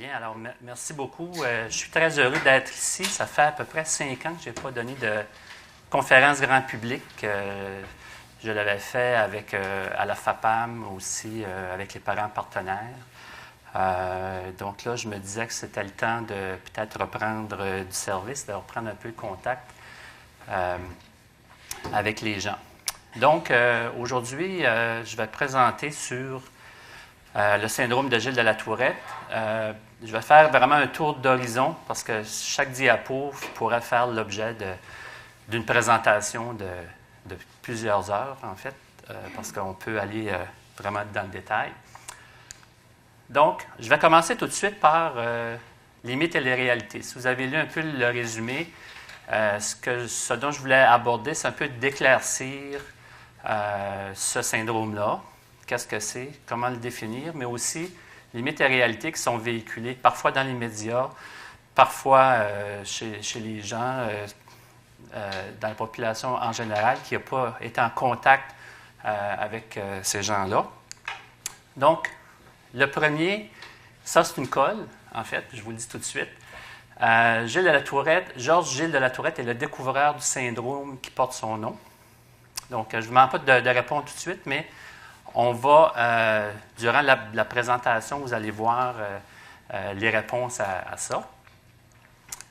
Bien, alors merci beaucoup. Je suis très heureux d'être ici. Ça fait à peu près 5 ans que je n'ai pas donné de conférence grand public. Je l'avais fait avec, à la FAPAM aussi, avec les parents partenaires. Donc là, je me disais que c'était le temps de peut-être reprendre du service, de reprendre un peu le contact avec les gens. Donc, aujourd'hui, je vais présenter sur le syndrome de Gilles de la Tourette. Je vais faire vraiment un tour d'horizon parce que chaque diapo pourrait faire l'objet d'une présentation de plusieurs heures, en fait, parce qu'on peut aller vraiment dans le détail. Donc, je vais commencer tout de suite par les mythes et les réalités. Si vous avez lu un peu le résumé, ce dont je voulais aborder, c'est un peu d'éclaircir ce syndrome-là. Qu'est-ce que c'est, comment le définir, mais aussi les mythes et réalités qui sont véhiculés parfois dans les médias, parfois chez les gens, dans la population en général, qui n'a pas été en contact avec ces gens-là. Donc, le premier, ça c'est une colle, en fait, je vous le dis tout de suite. Gilles de la Tourette, Georges Gilles de la Tourette est le découvreur du syndrome qui porte son nom. Donc, je ne vous demande pas de répondre tout de suite, mais on va, durant la présentation, vous allez voir les réponses à ça.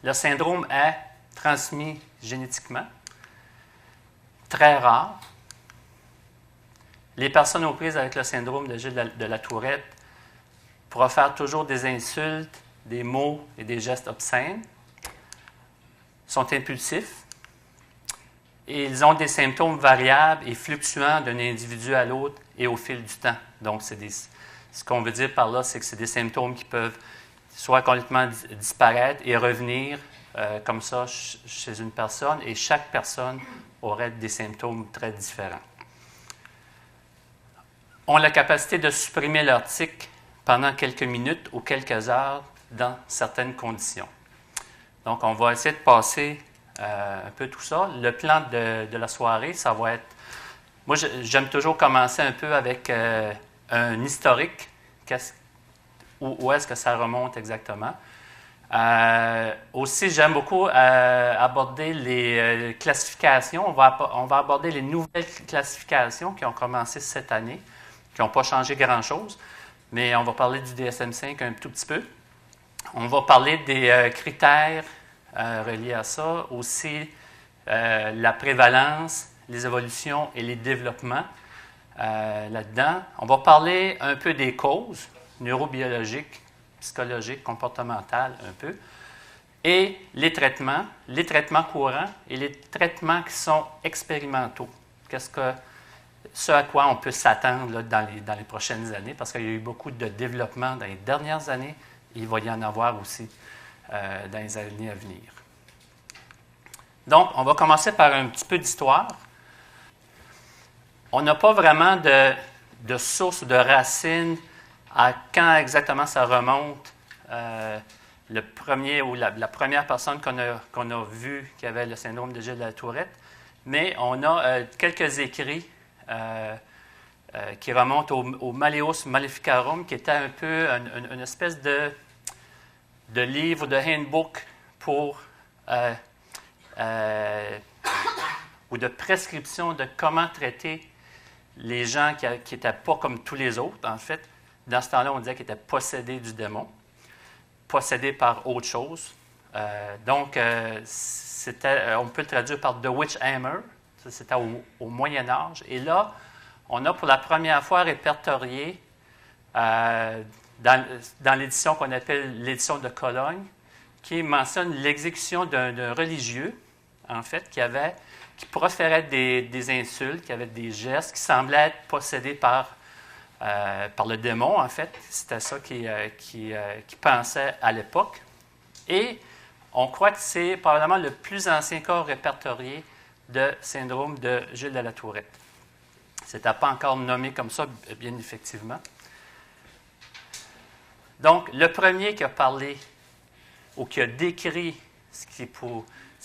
Le syndrome est transmis génétiquement, très rare. Les personnes aux prises avec le syndrome de Gilles de la Tourette profèrent toujours des insultes, des mots et des gestes obscènes, sont impulsifs, et ils ont des symptômes variables et fluctuants d'un individu à l'autre et au fil du temps. Donc, ce qu'on veut dire par là, c'est que c'est des symptômes qui peuvent soit complètement disparaître et revenir comme ça chez une personne, et chaque personne aurait des symptômes très différents. Ont la capacité de supprimer leur tic pendant quelques minutes ou quelques heures dans certaines conditions. Donc, on va essayer de passer un peu tout ça. Le plan de la soirée, ça va être... Moi, j'aime toujours commencer un peu avec un historique. Où est-ce que ça remonte exactement? Aussi, j'aime beaucoup aborder les classifications. On va aborder les nouvelles classifications qui ont commencé cette année, qui n'ont pas changé grand-chose, mais on va parler du DSM-5 un tout petit peu. On va parler des critères reliés à ça, aussi la prévalence, les évolutions et les développements là-dedans. On va parler un peu des causes neurobiologiques, psychologiques, comportementales un peu, et les traitements courants et les traitements qui sont expérimentaux. Ce à quoi on peut s'attendre là, dans les prochaines années, parce qu'il y a eu beaucoup de développement dans les dernières années, et il va y en avoir aussi dans les années à venir. Donc, on va commencer par un petit peu d'histoire. On n'a pas vraiment de source ou de racine à quand exactement ça remonte. Le premier ou la première personne qu'on a vue qui avait le syndrome de Gilles de la Tourette, mais on a quelques écrits qui remontent au Malleus Maleficarum, qui était un peu une espèce de livre, de handbook pour ou de prescription de comment traiter les gens qui n'étaient pas comme tous les autres, en fait. Dans ce temps-là, on disait qu'ils étaient possédés du démon, possédés par autre chose. Donc, on peut le traduire par The Witch Hammer. Ça, c'était au Moyen Âge. Et là, on a pour la première fois répertorié dans l'édition qu'on appelle l'édition de Cologne, qui mentionne l'exécution d'un religieux, en fait, qui proférait des insultes, qui avait des gestes, qui semblaient être possédés par le démon, en fait. C'était ça qui pensait à l'époque. Et on croit que c'est probablement le plus ancien cas répertorié de syndrome de Gilles de la Tourette. Ce n'était pas encore nommé comme ça, bien effectivement. Donc, le premier qui a parlé ou qui a décrit ce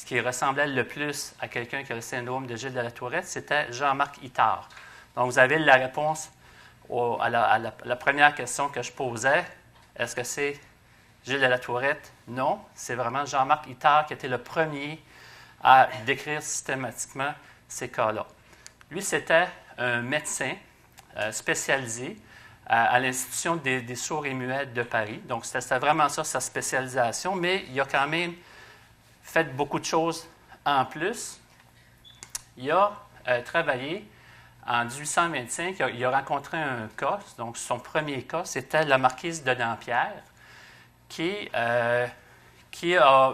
qui ressemblait le plus à quelqu'un qui a le syndrome de Gilles de la Tourette, c'était Jean-Marc Itard. Donc, vous avez la réponse à la première question que je posais. Est-ce que c'est Gilles de la Tourette, non. C'est vraiment Jean-Marc Itard qui était le premier à décrire systématiquement ces cas-là. Lui, c'était un médecin spécialisé à l'Institution des sourds et muets de Paris. Donc, c'était vraiment ça, sa spécialisation, mais il a quand même fait beaucoup de choses en plus. Il a travaillé en 1825, il a rencontré un cas, donc son premier cas, c'était la marquise de Dampierre, qui a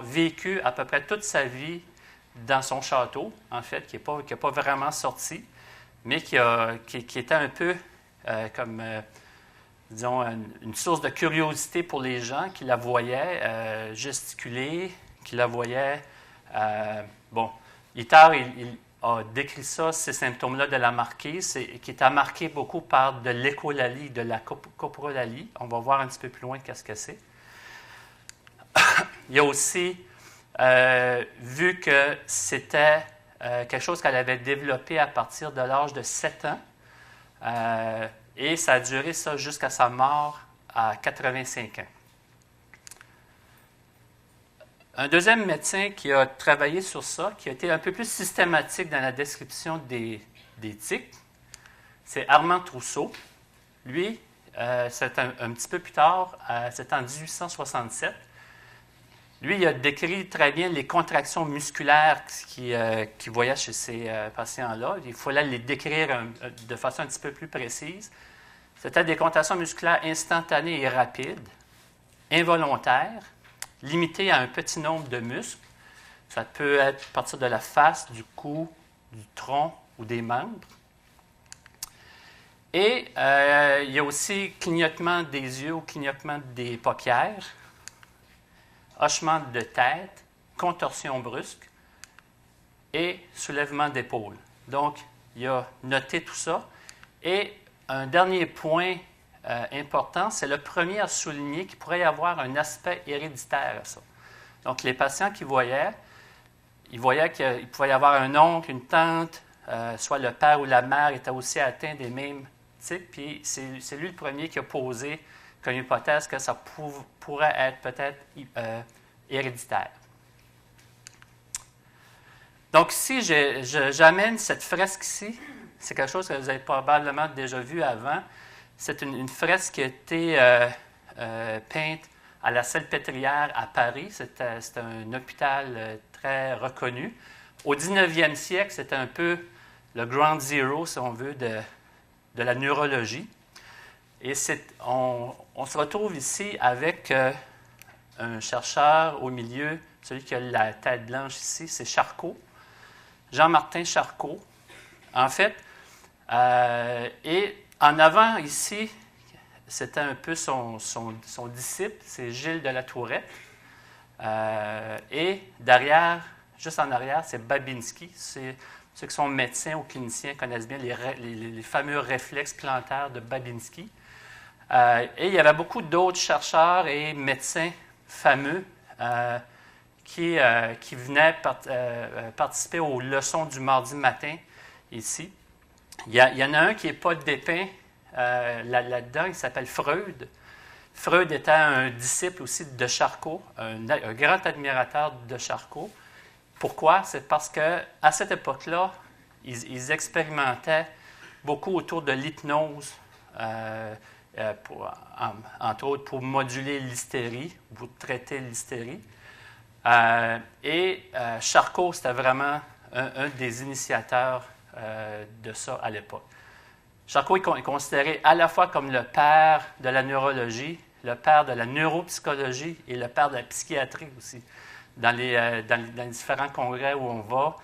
vécu à peu près toute sa vie dans son château, en fait, qui n'est pas vraiment sorti, mais qui était un peu disons, une source de curiosité pour les gens qui la voyaient gesticuler, qui la voyaient... bon, Itard, il a décrit ça, ces symptômes-là de la marquise, qui était marqué beaucoup par de l'écholalie, de la coprolalie. On va voir un petit peu plus loin qu'est-ce que c'est. Il a aussi vu que c'était quelque chose qu'elle avait développé à partir de l'âge de 7 ans. Et ça a duré ça jusqu'à sa mort à 85 ans. Un deuxième médecin qui a travaillé sur ça, qui a été un peu plus systématique dans la description des tics, c'est Armand Trousseau. Lui, c'est un petit peu plus tard, c'est en 1867. Lui, il a décrit très bien les contractions musculaires qu'il voyait chez ces patients-là. Il fallait les décrire de façon un petit peu plus précise. C'était des contractions musculaires instantanées et rapides, involontaires, limitées à un petit nombre de muscles. Ça peut être à partir de la face, du cou, du tronc ou des membres. Et il y a aussi clignotement des yeux ou clignotement des paupières, hochement de tête, contorsion brusque et soulèvement d'épaule. Donc, il a noté tout ça. Et un dernier point important, c'est le premier à souligner qu'il pourrait y avoir un aspect héréditaire à ça. Donc, les patients qui voyaient, ils voyaient qu'il pouvait y avoir un oncle, une tante, soit le père ou la mère était aussi atteint des mêmes tics. Puis, c'est lui le premier qui a posé comme hypothèse que ça pourrait être peut-être héréditaire. Donc, ici, j'amène cette fresque ici. C'est quelque chose que vous avez probablement déjà vu avant. C'est une fresque qui a été peinte à la Salpêtrière à Paris. C'était un hôpital très reconnu. Au 19e siècle, c'était un peu le ground zero, si on veut, de la neurologie. Et on se retrouve ici avec un chercheur au milieu, celui qui a la tête blanche ici, c'est Charcot, Jean-Martin Charcot. En fait, et en avant ici, c'était un peu son disciple, c'est Gilles de la Tourette. Et derrière, juste en arrière, c'est Babinski. Ceux qui sont médecins ou cliniciens connaissent bien les fameux réflexes plantaires de Babinski. Et il y avait beaucoup d'autres chercheurs et médecins fameux qui venaient participer aux leçons du mardi matin ici. Il y en a un qui n'est pas dépeint là-dedans, il s'appelle Freud. Freud était un disciple aussi de Charcot, un grand admirateur de Charcot. Pourquoi? C'est parce qu'à cette époque-là, ils expérimentaient beaucoup autour de l'hypnose, entre autres pour moduler l'hystérie, pour traiter l'hystérie. Et Charcot, c'était vraiment un des initiateurs de ça à l'époque. Charcot est considéré à la fois comme le père de la neurologie, le père de la neuropsychologie et le père de la psychiatrie aussi. Dans les différents congrès où on va,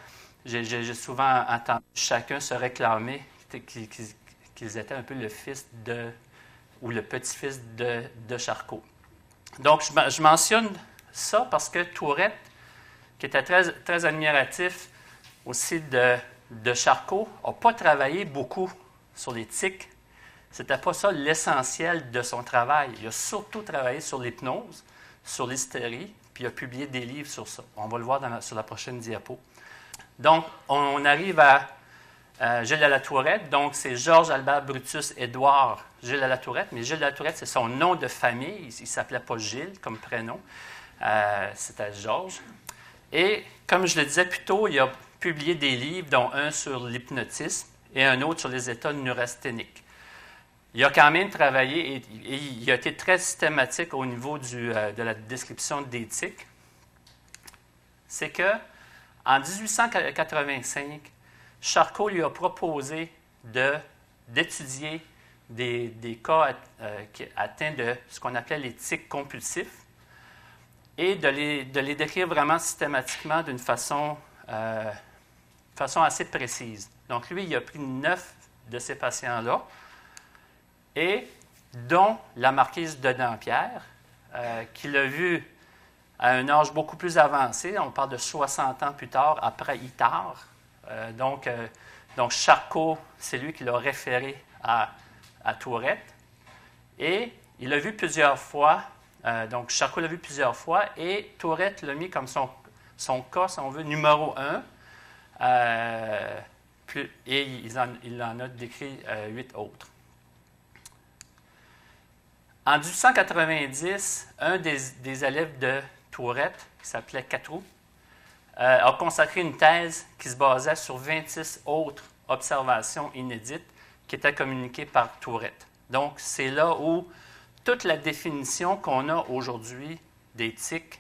j'ai souvent entendu chacun se réclamer qu'ils étaient un peu le fils ou le petit-fils de Charcot. Donc, je mentionne ça parce que Tourette, qui était très, très admiratif aussi de Charcot, n'a pas travaillé beaucoup sur les tics. Ce n'était pas ça l'essentiel de son travail. Il a surtout travaillé sur l'hypnose, sur l'hystérie, puis il a publié des livres sur ça. On va le voir sur la prochaine diapo. Donc, on arrive à Gilles de la Tourette, donc c'est Georges Albert Brutus Édouard Gilles de la Tourette, mais Gilles de la Tourette, c'est son nom de famille. Il ne s'appelait pas Gilles comme prénom, c'était Georges. Et comme je le disais plus tôt, il a publié des livres, dont un sur l'hypnotisme et un autre sur les états neurasthéniques. Il a quand même travaillé et il a été très systématique au niveau de la description d'éthique. C'est qu'en 1885, Charcot lui a proposé d'étudier des cas atteints de ce qu'on appelait les tics compulsifs et de les décrire vraiment systématiquement d'une façon assez précise. Donc, lui, il a pris 9 de ces patients-là, et dont la marquise de Dampierre, qu'il a vu à un âge beaucoup plus avancé, on parle de 60 ans plus tard, après Itard. Donc, Charcot, c'est lui qui l'a référé à Tourette. Et il l'a vu plusieurs fois. Donc, Charcot l'a vu plusieurs fois et Tourette l'a mis comme son cas, si on veut, numéro 1. Et il en a décrit 8 autres. En 1890, un des élèves de Tourette, qui s'appelait Catroux, a consacré une thèse qui se basait sur 26 autres observations inédites qui étaient communiquées par Tourette. Donc, c'est là où toute la définition qu'on a aujourd'hui des tics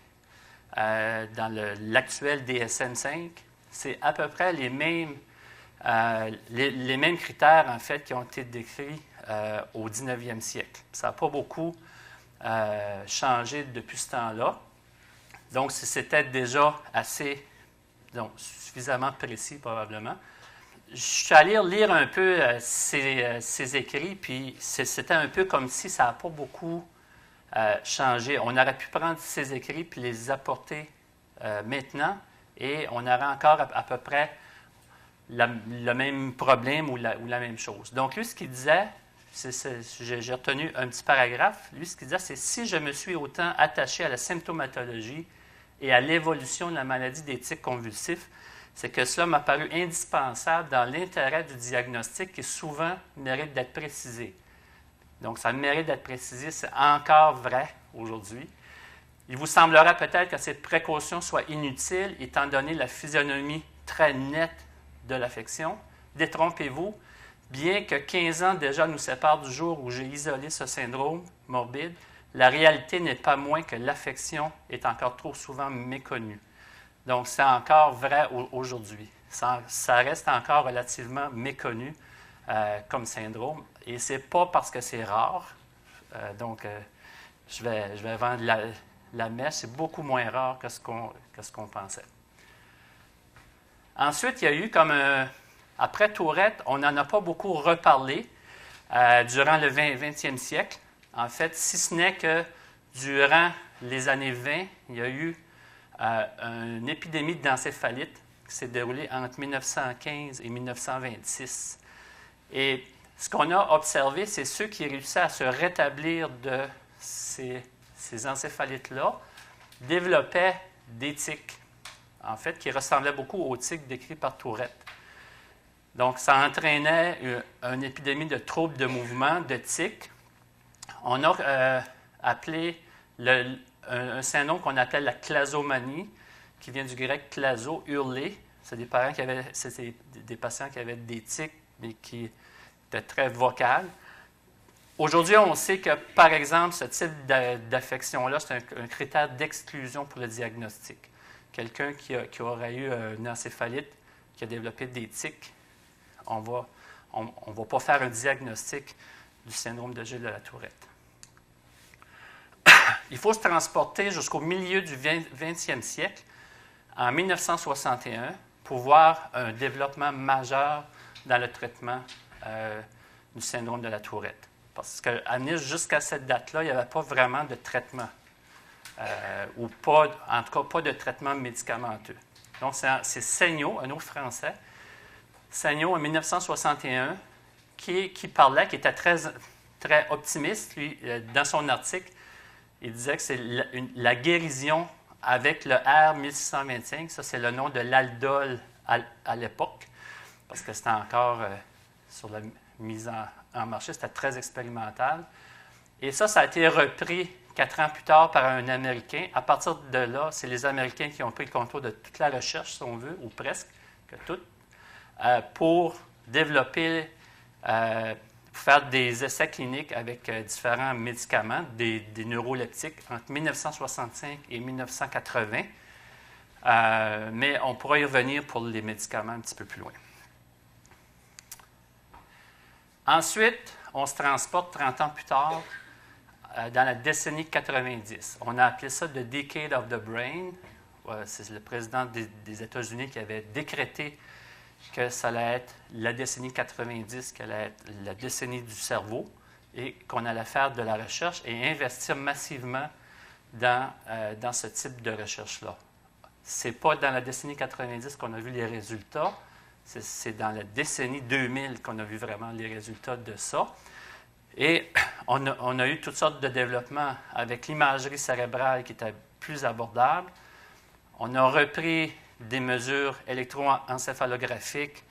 dans l'actuel DSM-5, c'est à peu près les mêmes critères, en fait, qui ont été décrits au 19e siècle. Ça n'a pas beaucoup changé depuis ce temps-là. Donc, c'était déjà suffisamment précis, probablement. Je suis allé lire un peu ses écrits, puis c'était un peu comme si ça n'a pas beaucoup changé. On aurait pu prendre ses écrits puis les apporter maintenant, et on aurait encore à peu près le même problème ou la même chose. Donc, lui, ce qu'il disait, j'ai retenu un petit paragraphe, lui, ce qu'il disait, c'est « Si je me suis autant attaché à la symptomatologie et à l'évolution de la maladie des tics convulsifs, c'est que cela m'a paru indispensable dans l'intérêt du diagnostic qui souvent mérite d'être précisé. » Donc, ça mérite d'être précisé, c'est encore vrai aujourd'hui. Il vous semblera peut-être que ces précautions soient inutiles, étant donné la physionomie très nette de l'affection. Détrompez-vous, bien que 15 ans déjà nous séparent du jour où j'ai isolé ce syndrome morbide, la réalité n'est pas moins que l'affection est encore trop souvent méconnue. Donc, c'est encore vrai aujourd'hui. Ça reste encore relativement méconnu comme syndrome. Et ce n'est pas parce que c'est rare. Je vais vendre la mèche. C'est beaucoup moins rare que ce qu'on pensait. Ensuite, il y a eu après Tourette, on n'en a pas beaucoup reparlé durant le 20e siècle. En fait, si ce n'est que durant les années 20, il y a eu une épidémie d'encéphalite qui s'est déroulée entre 1915 et 1926. Et ce qu'on a observé, c'est ceux qui réussissaient à se rétablir de ces encéphalites-là développaient des tics, en fait, qui ressemblaient beaucoup aux tics décrits par Tourette. Donc, ça entraînait une épidémie de troubles de mouvement, de tics. On a appelé un syndrome qu'on appelle la clasomanie, qui vient du grec klaso, hurler. C'est des patients qui avaient des tics, mais qui étaient très vocales. Aujourd'hui, on sait que, par exemple, ce type d'affection-là, c'est un critère d'exclusion pour le diagnostic. Quelqu'un qui aurait eu une encéphalite, qui a développé des tics, on ne va pas faire un diagnostic du syndrome de Gilles de la Tourette. Il faut se transporter jusqu'au milieu du 20e siècle, en 1961, pour voir un développement majeur dans le traitement du syndrome de la Tourette. Parce qu'à Nice, jusqu'à cette date-là, il n'y avait pas vraiment de traitement, ou pas, en tout cas pas de traitement médicamenteux. Donc, c'est Seigneau, un autre Français, Seigneau, en 1961, qui parlait, qui était très, très optimiste. Lui, dans son article, il disait que c'est la guérison avec le R1625, ça c'est le nom de l'aldol à l'époque. parce que c'était encore sur la mise en marché, c'était très expérimental. Et ça a été repris 4 ans plus tard par un Américain. À partir de là, c'est les Américains qui ont pris le contrôle de toute la recherche, si on veut, ou presque, que toute, pour développer, pour faire des essais cliniques avec différents médicaments, des neuroleptiques, entre 1965 et 1980. Mais on pourra y revenir pour les médicaments un petit peu plus loin. Ensuite, on se transporte 30 ans plus tard dans la décennie 90. On a appelé ça « The Decade of the Brain ». C'est le président des États-Unis qui avait décrété que ça allait être la décennie 90, qu'elle allait être la décennie du cerveau, et qu'on allait faire de la recherche et investir massivement dans ce type de recherche-là. Ce n'est pas dans la décennie 90 qu'on a vu les résultats, c'est dans la décennie 2000 qu'on a vu vraiment les résultats de ça. Et on a eu toutes sortes de développements avec l'imagerie cérébrale qui était plus abordable. On a repris des mesures électroencéphalographiques,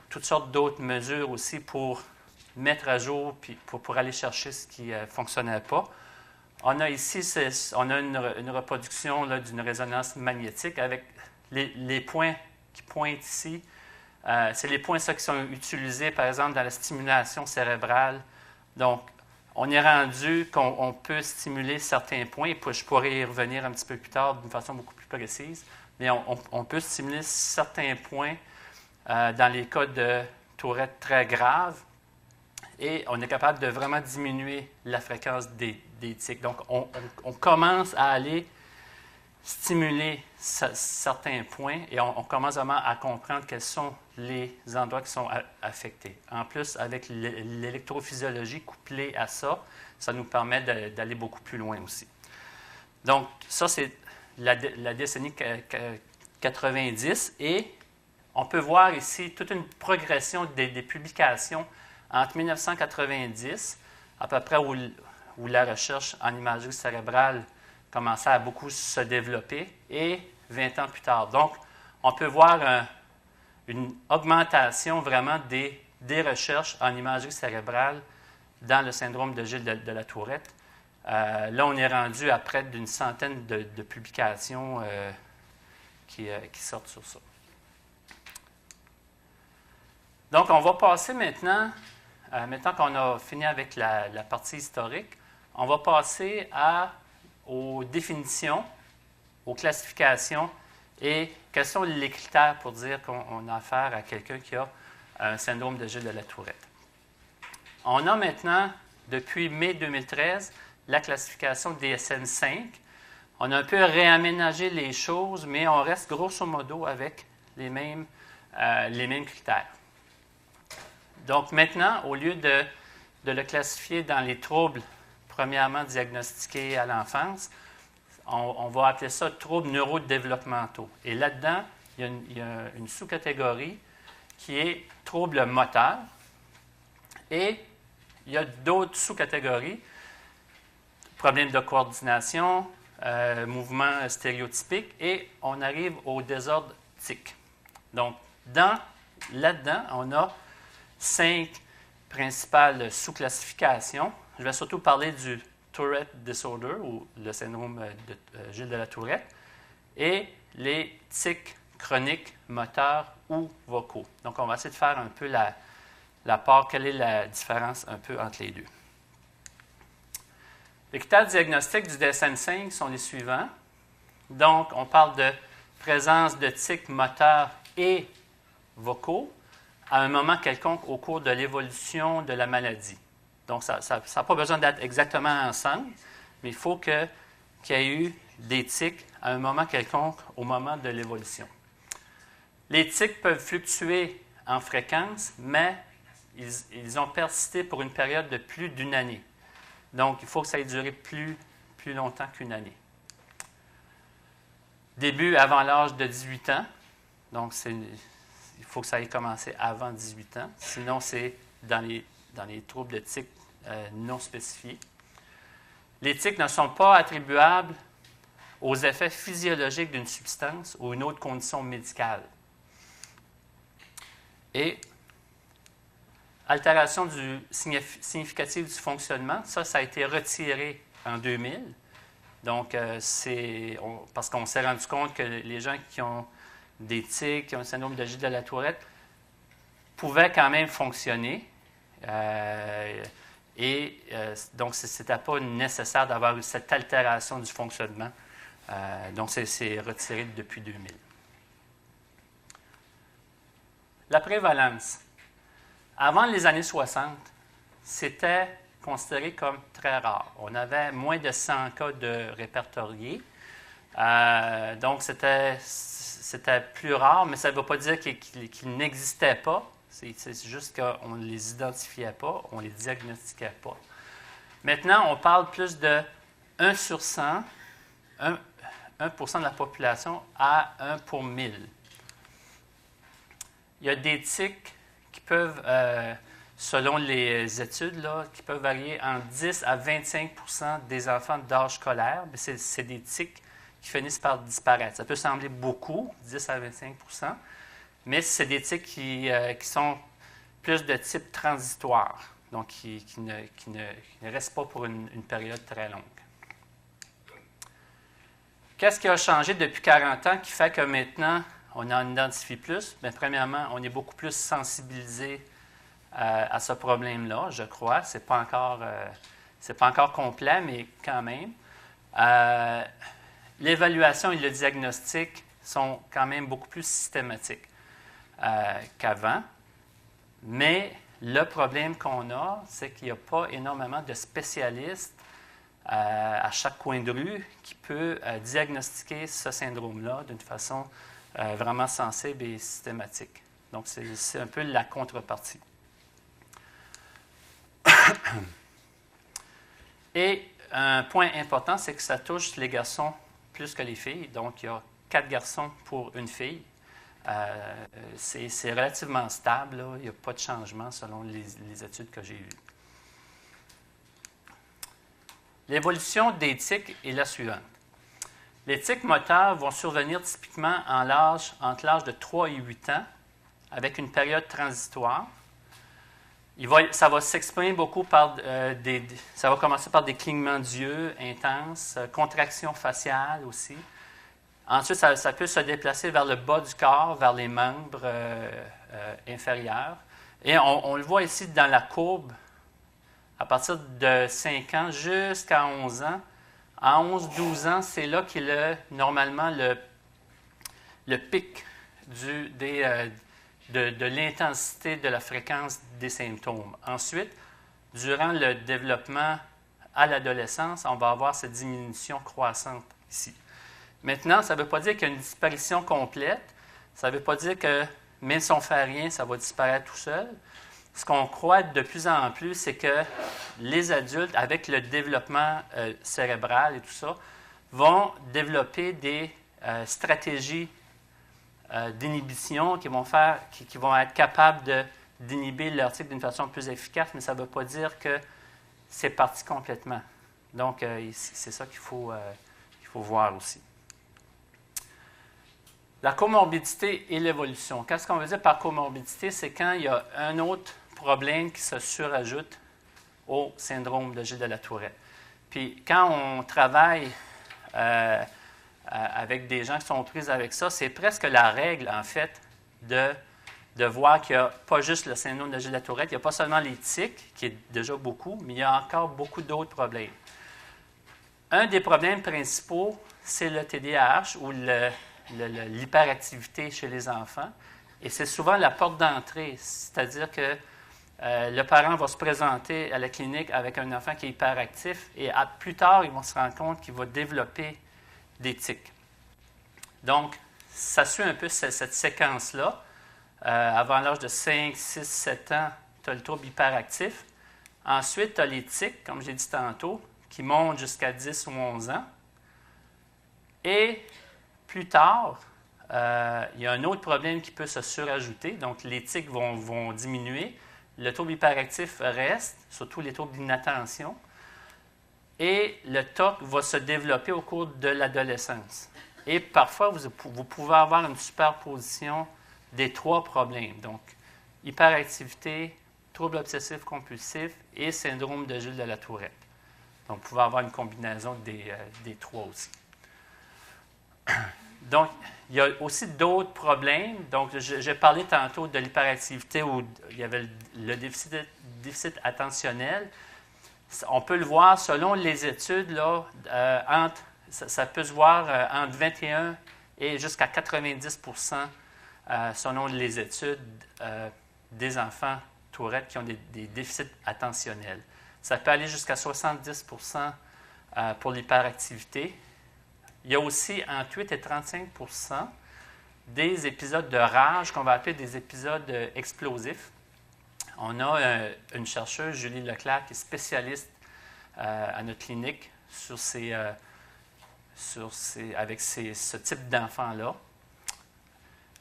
toutes sortes d'autres mesures aussi pour mettre à jour puis pour aller chercher ce qui ne fonctionnait pas. On a ici une reproduction d'une résonance magnétique avec les points qui pointent ici. C'est les points qui sont utilisés, par exemple, dans la stimulation cérébrale. Donc, on est rendu qu'on peut stimuler certains points, et je pourrais y revenir un petit peu plus tard d'une façon beaucoup plus précise, mais on peut stimuler certains points dans les cas de Tourette très graves, et on est capable de vraiment diminuer la fréquence des tics. Donc, on commence à aller stimuler certains points et on commence vraiment à comprendre quels sont les endroits qui sont affectés. En plus, avec l'électrophysiologie couplée à ça, ça nous permet d'aller beaucoup plus loin aussi. Donc, ça, c'est la décennie 90 et on peut voir ici toute une progression des publications entre 1990, à peu près où la recherche en imagerie cérébrale commençait à beaucoup se développer, et 20 ans plus tard. Donc, on peut voir une augmentation vraiment des recherches en imagerie cérébrale dans le syndrome de Gilles de la Tourette. Là, on est rendu à près d'une centaine de publications qui sortent sur ça. Donc, on va passer maintenant qu'on a fini avec la partie historique, on va passer aux définitions, aux classifications et quels sont les critères pour dire qu'on a affaire à quelqu'un qui a un syndrome de Gilles de la Tourette. On a maintenant, depuis mai 2013, la classification DSM-5. On a un peu réaménagé les choses, mais on reste grosso modo avec les mêmes critères. Donc maintenant, au lieu de le classifier dans les troubles premièrement diagnostiqués à l'enfance, on va appeler ça troubles neurodéveloppementaux. Et là-dedans, il y a une sous-catégorie qui est troubles moteurs. Et il y a d'autres sous-catégories, problèmes de coordination, mouvements stéréotypiques, et on arrive au désordre tic. Donc, là-dedans, on a 5 principales sous-classifications. Je vais surtout parler du Tourette Disorder, ou le syndrome de Gilles de la Tourette, et les tics chroniques, moteurs ou vocaux. Donc, on va essayer de faire un peu la part, quelle est la différence un peu entre les deux. Les critères diagnostiques du DSM-5 sont les suivants. Donc, on parle de présence de tics moteurs et vocaux à un moment quelconque au cours de l'évolution de la maladie. Donc, ça n'a pas besoin d'être exactement ensemble, mais il faut qu'il y ait eu des tics à un moment quelconque au moment de l'évolution. Les tics peuvent fluctuer en fréquence, mais ils ont persisté pour une période de plus d'une année. Donc, il faut que ça ait duré plus longtemps qu'une année. Début avant l'âge de 18 ans. Donc, il faut que ça ait commencé avant 18 ans. Sinon, c'est dans les troubles de tics non spécifiés. Les tics ne sont pas attribuables aux effets physiologiques d'une substance ou une autre condition médicale. Et altération significative du fonctionnement, ça a été retiré en 2000. Donc, parce qu'on s'est rendu compte que les gens qui ont des tics, qui ont le syndrome de Gilles de la Tourette, pouvaient quand même fonctionner. Donc, ce n'était pas nécessaire d'avoir cette altération du fonctionnement. Donc, c'est retiré depuis 2000. La prévalence. Avant les années 60, c'était considéré comme très rare. On avait moins de 100 cas de répertoriés. Donc, c'était plus rare, mais ça ne veut pas dire qu'ils n'existaient pas. C'est juste qu'on ne les identifiait pas, on ne les diagnostiquait pas. Maintenant, on parle plus de 1 sur 100, 1% de la population à 1 pour 1000. Il y a des tics qui peuvent, selon les études, là, qui peuvent varier entre 10 à 25% des enfants d'âge scolaire. C'est des tics qui finissent par disparaître. Ça peut sembler beaucoup, 10 à 25%, mais c'est des tics qui sont plus de type transitoire, donc qui ne restent pas pour une période très longue. Qu'est-ce qui a changé depuis 40 ans qui fait que maintenant, on en identifie plus? Bien, premièrement, on est beaucoup plus sensibilisé à ce problème-là, je crois. Ce n'est pas encore complet, mais quand même. L'évaluation et le diagnostic sont quand même beaucoup plus systématiques qu'avant. Mais le problème qu'on a, c'est qu'il n'y a pas énormément de spécialistes à chaque coin de rue qui peut diagnostiquer ce syndrome-là d'une façon vraiment sensible et systématique. Donc, c'est un peu la contrepartie. Et un point important, c'est que ça touche les garçons plus que les filles. Donc, il y a 4 garçons pour une fille. C'est relativement stable, là. Il n'y a pas de changement selon les études que j'ai eues. L'évolution des tics est la suivante. Les tics moteurs vont survenir typiquement entre l'âge de 3 et 8 ans, avec une période transitoire. Ça va s'exprimer beaucoup par ça va commencer par des clignements d'yeux intenses, contractions faciales aussi. Ensuite, ça peut se déplacer vers le bas du corps, vers les membres inférieurs. Et on le voit ici dans la courbe, à partir de 5 ans jusqu'à 11 ans. À 11-12 ans, c'est là qu'il est normalement le pic de l'intensité de la fréquence des symptômes. Ensuite, durant le développement à l'adolescence, on va avoir cette diminution croissante ici. Maintenant, ça ne veut pas dire qu'il y a une disparition complète. Ça ne veut pas dire que même si on ne fait rien, ça va disparaître tout seul. Ce qu'on croit de plus en plus, c'est que les adultes, avec le développement cérébral et tout ça, vont développer des stratégies d'inhibition qui vont être capables d'inhiber leur tic d'une façon plus efficace, mais ça ne veut pas dire que c'est parti complètement. Donc, c'est ça qu'il faut voir aussi. La comorbidité et l'évolution. Qu'est-ce qu'on veut dire par comorbidité? C'est quand il y a un autre problème qui se surajoute au syndrome de Gilles de la Tourette. Puis quand on travaille avec des gens qui sont pris avec ça, c'est presque la règle, en fait, de voir qu'il n'y a pas juste le syndrome de Gilles de la Tourette, il n'y a pas seulement les tics, qui est déjà beaucoup, mais il y a encore beaucoup d'autres problèmes. Un des problèmes principaux, c'est le TDAH ou l'hyperactivité chez les enfants. Et c'est souvent la porte d'entrée, c'est-à-dire que le parent va se présenter à la clinique avec un enfant qui est hyperactif et plus tard, ils vont se rendre compte qu'il va développer des tics. Donc, ça suit un peu cette séquence-là. Avant l'âge de 5, 6, 7 ans, tu as le trouble hyperactif. Ensuite, tu as les tics, comme j'ai dit tantôt, qui montent jusqu'à 10 ou 11 ans. Et plus tard, il y a un autre problème qui peut se surajouter. Donc, les tics vont diminuer. Le trouble hyperactif reste, surtout les troubles d'inattention. Et le TOC va se développer au cours de l'adolescence. Et parfois, vous pouvez avoir une superposition des 3 problèmes. Donc, hyperactivité, trouble obsessif-compulsif et syndrome de Gilles de la Tourette. Donc, vous pouvez avoir une combinaison des trois aussi. Donc, il y a aussi d'autres problèmes. Donc, j'ai parlé tantôt de l'hyperactivité où il y avait le déficit attentionnel. On peut le voir selon les études, là, ça peut se voir entre 21 et jusqu'à 90 selon les études des enfants Tourette qui ont des déficits attentionnels. Ça peut aller jusqu'à 70 pour l'hyperactivité. Il y a aussi entre 8 et 35 des épisodes de rage qu'on va appeler des épisodes explosifs. On a une chercheuse, Julie Leclerc, qui est spécialiste à notre clinique avec ce type d'enfants-là.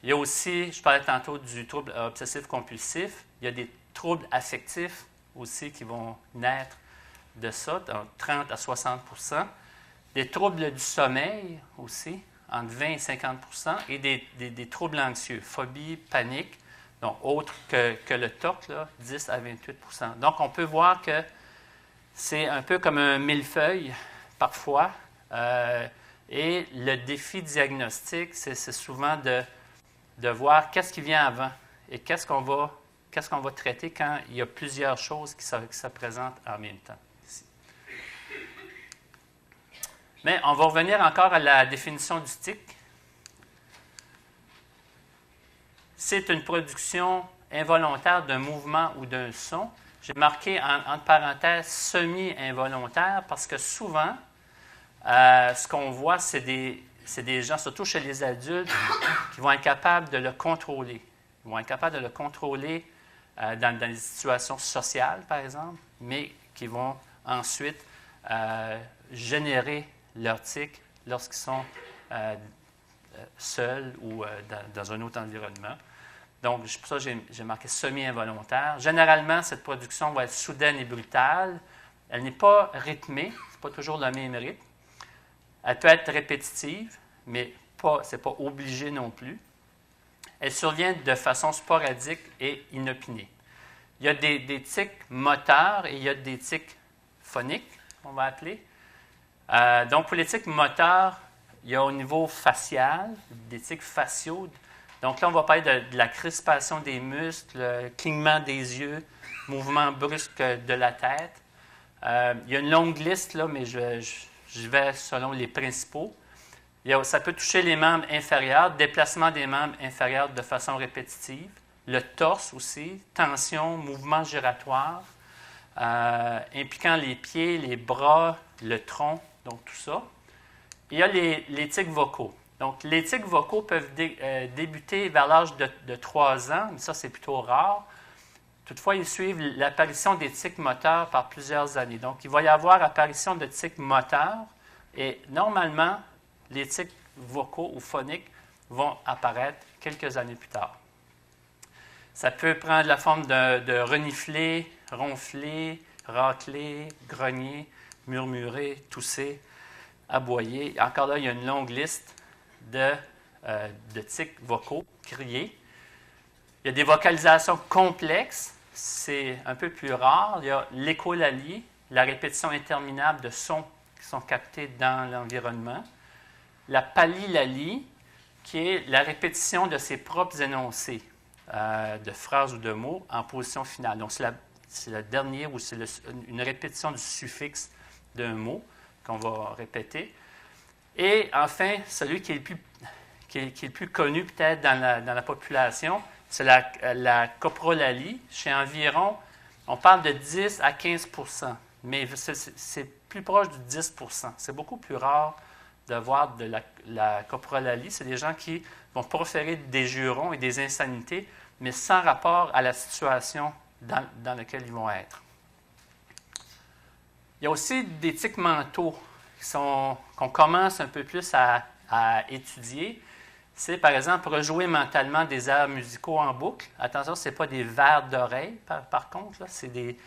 Il y a aussi, je parlais tantôt du trouble obsessif-compulsif, il y a des troubles affectifs aussi qui vont naître de ça, donc 30 à 60 des troubles du sommeil aussi, entre 20 et 50 et des troubles anxieux, phobie, panique, donc autres que le TOC, là, 10 à 28 Donc, on peut voir que c'est un peu comme un millefeuille, parfois, et le défi diagnostique, c'est souvent de voir qu'est-ce qui vient avant et qu'est-ce qu'on va traiter quand il y a plusieurs choses qui se présentent en même temps. Mais on va revenir encore à la définition du tic. C'est une production involontaire d'un mouvement ou d'un son. J'ai marqué entre parenthèses semi-involontaire parce que souvent, ce qu'on voit, c'est des gens, surtout chez les adultes, qui vont être capables de le contrôler. Ils vont être capables de le contrôler dans des situations sociales, par exemple, mais qui vont ensuite générer leur tic lorsqu'ils sont seuls ou dans un autre environnement. Donc, pour ça, j'ai marqué semi-involontaire. Généralement, cette production va être soudaine et brutale. Elle n'est pas rythmée, ce n'est pas toujours le même rythme. Elle peut être répétitive, mais ce n'est pas obligé non plus. Elle survient de façon sporadique et inopinée. Il y a des tics moteurs et il y a des tics phoniques, on va appeler. Donc, pour les tics moteurs, il y a au niveau facial, des tics faciaux. Donc là, on va parler de la crispation des muscles, le clignement des yeux, mouvement brusque de la tête. Il y a une longue liste, là, mais je vais selon les principaux. Ça peut toucher les membres inférieurs, déplacement des membres inférieurs de façon répétitive, le torse aussi, tension, mouvement giratoire, impliquant les pieds, les bras, le tronc, donc tout ça. Il y a les tics vocaux. Donc, les tics vocaux peuvent débuter vers l'âge de 3 ans, mais ça, c'est plutôt rare. Toutefois, ils suivent l'apparition des tics moteurs par plusieurs années. Donc, il va y avoir apparition de tics moteurs et normalement, les tics vocaux ou phoniques vont apparaître quelques années plus tard. Ça peut prendre la forme de renifler, ronfler, racler, grogner, murmurer, tousser, aboyer. Encore là, il y a une longue liste de tics vocaux, crier. Il y a des vocalisations complexes, c'est un peu plus rare. Il y a l'écholalie, la répétition interminable de sons qui sont captés dans l'environnement. La palilalie, qui est la répétition de ses propres énoncés de phrases ou de mots en position finale. Donc, c'est le dernier ou c'est une répétition du suffixe d'un mot qu'on va répéter. Et enfin, celui qui est le plus connu peut-être dans la population, c'est la coprolalie. Chez environ, on parle de 10 à 15 mais c'est plus proche du 10 C'est beaucoup plus rare de voir de la coprolalie. C'est des gens qui vont proférer des jurons et des insanités, mais sans rapport à la situation dans laquelle ils vont être. Il y a aussi des tics mentaux qu'on commence un peu plus à étudier. C'est, par exemple, rejouer mentalement des airs musicaux en boucle. Attention, ce n'est pas des vers d'oreille, par contre. Là, c'est des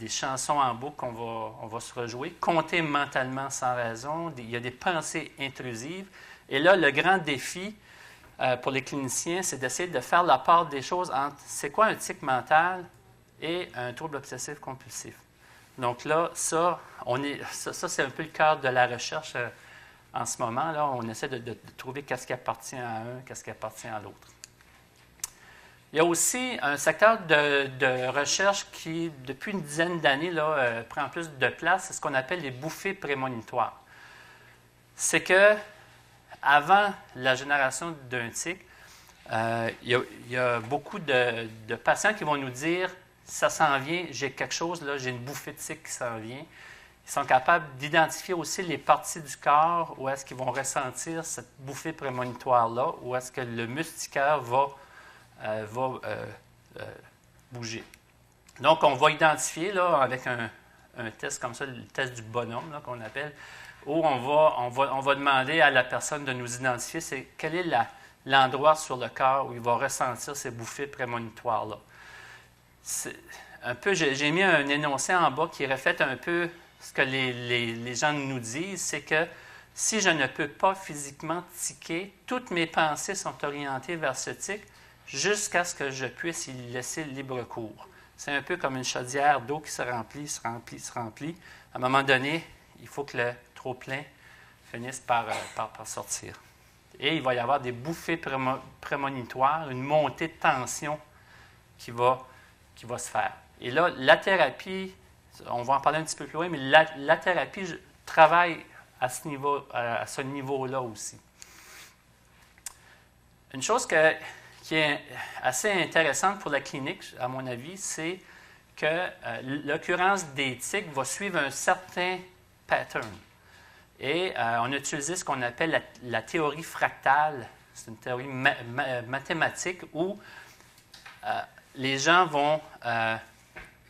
chansons en boucle qu'on va se rejouer. Compter mentalement sans raison. Il y a des pensées intrusives. Et là, le grand défi, pour les cliniciens, c'est d'essayer de faire la part des choses entre c'est quoi un tic mental et un trouble obsessif compulsif. Donc là, ça c'est un peu le cœur de la recherche en ce moment. Là, on essaie de trouver qu'est-ce qui appartient à un, qu'est-ce qui appartient à l'autre. Il y a aussi un secteur de recherche qui, depuis une dizaine d'années, prend plus de place, c'est ce qu'on appelle les bouffées prémonitoires. C'est que avant la génération d'un tic, il y a beaucoup de patients qui vont nous dire « ça s'en vient, j'ai quelque chose, là, j'ai une bouffée de tic qui s'en vient ». Ils sont capables d'identifier aussi les parties du corps où est-ce qu'ils vont ressentir cette bouffée prémonitoire-là, où est-ce que le musculaire va bouger. Donc, on va identifier là, avec un test comme ça, le test du bonhomme là, qu'on appelle, où on va demander à la personne de nous identifier quel est l'endroit sur le corps où il va ressentir ces bouffées prémonitoires-là. J'ai mis un énoncé en bas qui reflète un peu ce que les gens nous disent, c'est que si je ne peux pas physiquement tiquer, toutes mes pensées sont orientées vers ce tic, jusqu'à ce que je puisse y laisser libre cours. C'est un peu comme une chaudière d'eau qui se remplit, se remplit, se remplit. À un moment donné, il faut que le trop-plein finisse par sortir. Et il va y avoir des bouffées prémonitoires, une montée de tension qui va se faire. Et là, la thérapie, on va en parler un petit peu plus loin, mais la thérapie travaille à ce niveau-là aussi. Une chose qui est assez intéressante pour la clinique, à mon avis, c'est que l'occurrence des tics va suivre un certain pattern. Et on a utilisé ce qu'on appelle la théorie fractale. C'est une théorie mathématique où les gens vont... je ne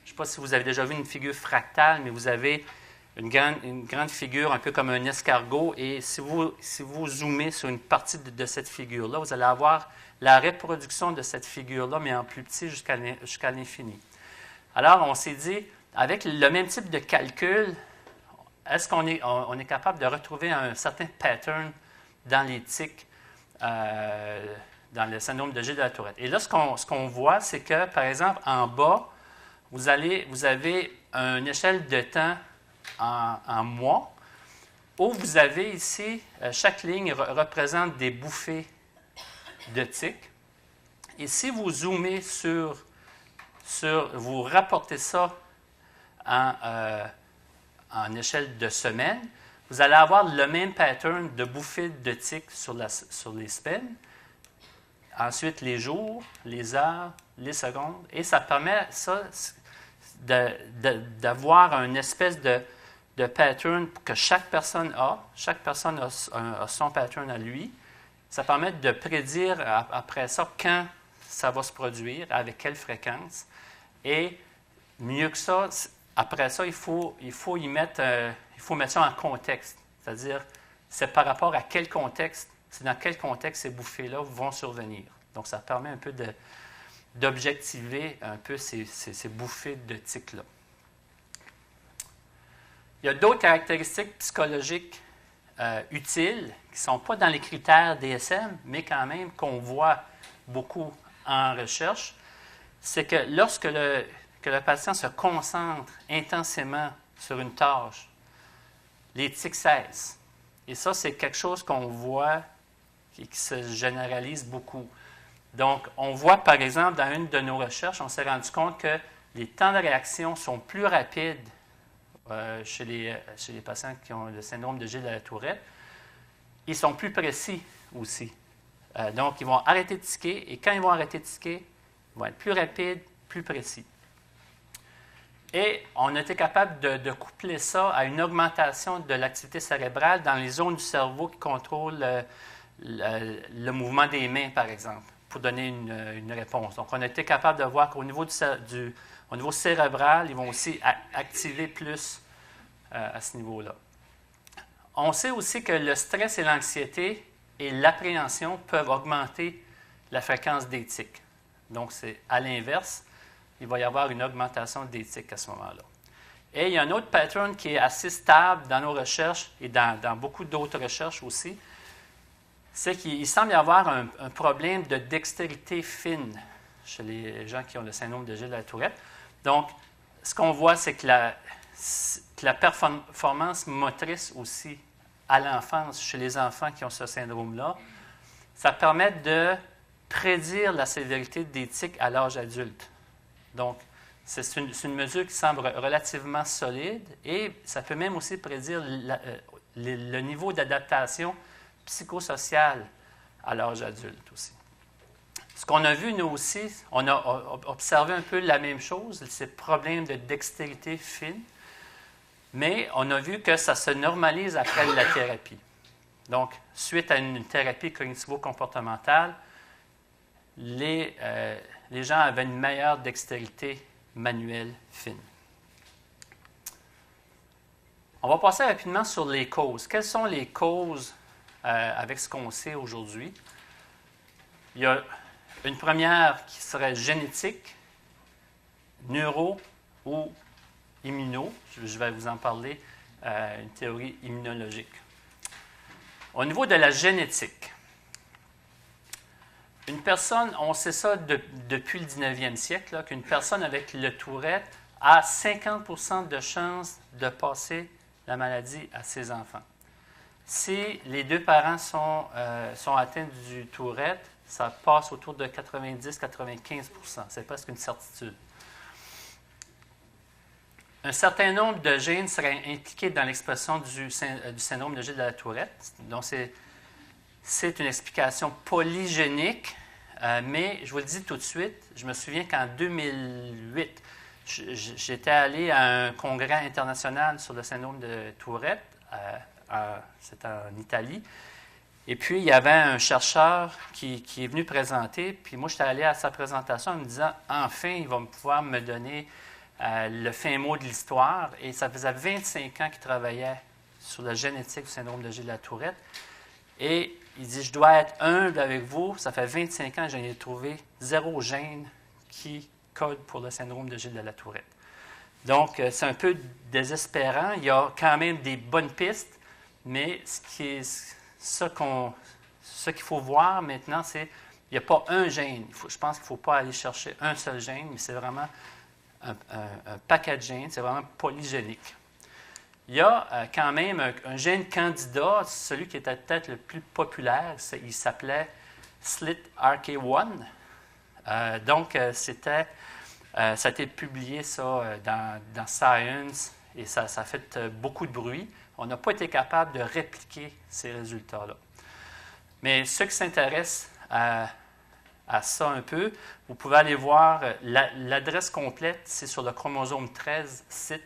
sais pas si vous avez déjà vu une figure fractale, mais vous avez une grande figure, un peu comme un escargot, et si vous zoomez sur une partie de cette figure-là, vous allez avoir la reproduction de cette figure-là, mais en plus petit jusqu'à l'infini. Alors, on s'est dit, avec le même type de calcul, est-ce qu'on est capable de retrouver un certain pattern dans les tics, dans le syndrome de Gilles de la Tourette? Et là, ce qu'on voit, c'est que, par exemple, en bas, vous avez une échelle de temps en mois, où vous avez ici, chaque ligne représente des bouffées de tics. Et si vous zoomez vous rapportez ça en échelle de semaines, vous allez avoir le même pattern de bouffées de tics sur les semaines. Ensuite, les jours, les heures, les secondes. Et ça permet d'avoir une espèce de pattern que chaque personne a. Chaque personne a son pattern à lui. Ça permet de prédire après ça quand ça va se produire, avec quelle fréquence. Et mieux que ça, après ça, il faut mettre ça en contexte. C'est-à-dire, c'est par rapport à quel contexte, c'est dans quel contexte ces bouffées-là vont survenir. Donc, ça permet un peu d'objectiver un peu ces bouffées de tics-là. Il y a d'autres caractéristiques psychologiques utiles qui ne sont pas dans les critères DSM, mais quand même qu'on voit beaucoup en recherche, c'est que lorsque le patient se concentre intensément sur une tâche, les tics cessent. Et ça, c'est quelque chose qu'on voit qui se généralise beaucoup. Donc, on voit, par exemple, dans une de nos recherches, on s'est rendu compte que les temps de réaction sont plus rapides chez les patients qui ont le syndrome de Gilles de la Tourette. Ils sont plus précis aussi. Donc, ils vont arrêter de tiquer, et quand ils vont arrêter de tiquer, ils vont être plus rapides, plus précis. Et on a été capable de coupler ça à une augmentation de l'activité cérébrale dans les zones du cerveau qui contrôlent le mouvement des mains, par exemple, pour donner une réponse. Donc, on a été capable de voir qu'au niveau, au niveau cérébral, ils vont aussi activer plus à ce niveau-là. On sait aussi que le stress et l'anxiété et l'appréhension peuvent augmenter la fréquence des tics. Donc, c'est à l'inverse, il va y avoir une augmentation des tics à ce moment-là. Et il y a un autre pattern qui est assez stable dans nos recherches et dans beaucoup d'autres recherches aussi. c'est qu'il semble y avoir un problème de dextérité fine chez les gens qui ont le syndrome de Gilles de la Tourette. Donc, ce qu'on voit, c'est que la performance motrice aussi à l'enfance, chez les enfants qui ont ce syndrome-là, ça permet de prédire la sévérité des tics à l'âge adulte. Donc, c'est une mesure qui semble relativement solide et ça peut même aussi prédire le niveau d'adaptation psychosociale à l'âge adulte aussi. Ce qu'on a vu, nous aussi, on a observé un peu la même chose, ces problèmes de dextérité fine, mais on a vu que ça se normalise après la thérapie. Donc, suite à une thérapie cognitivo-comportementale, les gens avaient une meilleure dextérité manuelle fine. On va passer rapidement sur les causes. Quelles sont les causes avec ce qu'on sait aujourd'hui? Il y a une première qui serait génétique, neuro ou immuno. Je vais vous en parler, une théorie immunologique. Au niveau de la génétique, une personne, on sait ça depuis le 19e siècle, qu'une personne avec le Tourette a 50% de chances de passer la maladie à ses enfants. Si les deux parents sont atteints du Tourette, ça passe autour de 90-95%. C'est presque une certitude. Un certain nombre de gènes seraient impliqués dans l'expression du syndrome de Gilles de la Tourette. Donc, c'est une explication polygénique, mais je vous le dis tout de suite, je me souviens qu'en 2008, j'étais allé à un congrès international sur le syndrome de Tourette, c'était en Italie, et puis il y avait un chercheur qui est venu présenter, puis moi j'étais allé à sa présentation en me disant « Enfin, il va pouvoir me donner le fin mot de l'histoire », et ça faisait 25 ans qu'il travaillait sur la génétique du syndrome de Gilles de la Tourette, et il dit, je dois être humble avec vous, ça fait 25 ans que j'en ai trouvé 0 gène qui code pour le syndrome de Gilles de la Tourette. Donc, c'est un peu désespérant. Il y a quand même des bonnes pistes, mais ce qu'il faut voir maintenant, c'est qu'il n'y a pas un gène. Je pense qu'il ne faut pas aller chercher un seul gène, mais c'est vraiment un paquet de gènes, c'est vraiment polygénique. Il y a quand même un gène candidat, celui qui était peut-être le plus populaire, il s'appelait SLIT-RK1. Donc, ça a été publié dans Science et ça a fait beaucoup de bruit. On n'a pas été capable de répliquer ces résultats-là. Mais ceux qui s'intéressent à ça un peu, vous pouvez aller voir l'adresse complète, c'est sur le chromosome 13, site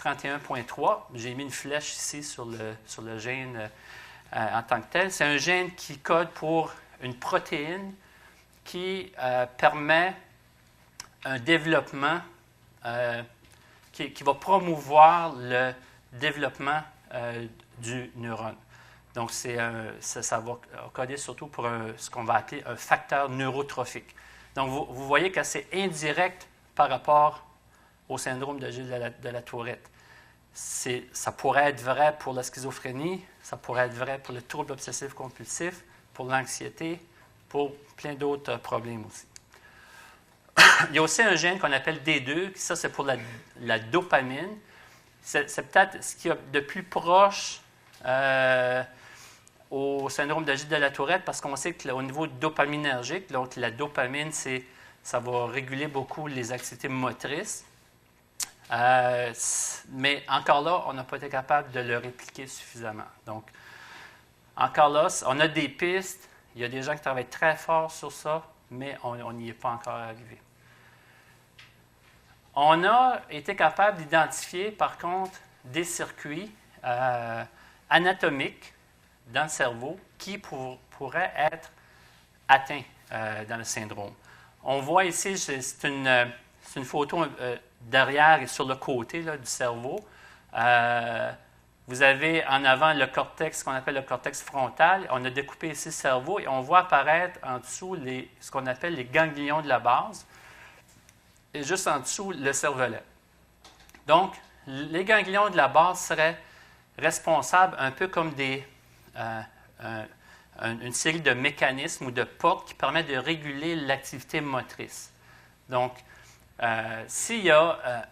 31.3. J'ai mis une flèche ici sur le gène en tant que tel. C'est un gène qui code pour une protéine qui permet un développement qui va promouvoir le développement du neurone. Donc, ça va coder surtout pour ce qu'on va appeler un facteur neurotrophique. Donc, vous voyez que c'est indirect par rapport au syndrome de Gilles de la Tourette. Ça pourrait être vrai pour la schizophrénie, ça pourrait être vrai pour le trouble obsessif-compulsif, pour l'anxiété, pour plein d'autres problèmes aussi. Il y a aussi un gène qu'on appelle D2, ça c'est pour la dopamine. C'est peut-être ce qu'il y a de plus proche au syndrome de Gilles de la Tourette, parce qu'on sait qu'au niveau dopaminergique, donc la dopamine, ça va réguler beaucoup les activités motrices. Mais encore là, on n'a pas été capable de le répliquer suffisamment. Donc, encore là, on a des pistes, il y a des gens qui travaillent très fort sur ça, mais on n'y est pas encore arrivé. On a été capable d'identifier, par contre, des circuits anatomiques dans le cerveau qui pourraient être atteints dans le syndrome. On voit ici, c'est une photo derrière et sur le côté là, du cerveau. Vous avez en avant le cortex, qu'on appelle le cortex frontal. On a découpé ici le cerveau et on voit apparaître en dessous ce qu'on appelle les ganglions de la base et juste en dessous le cervelet. Donc, les ganglions de la base seraient responsables un peu comme une série de mécanismes ou de portes qui permettent de réguler l'activité motrice. Donc, s'il y a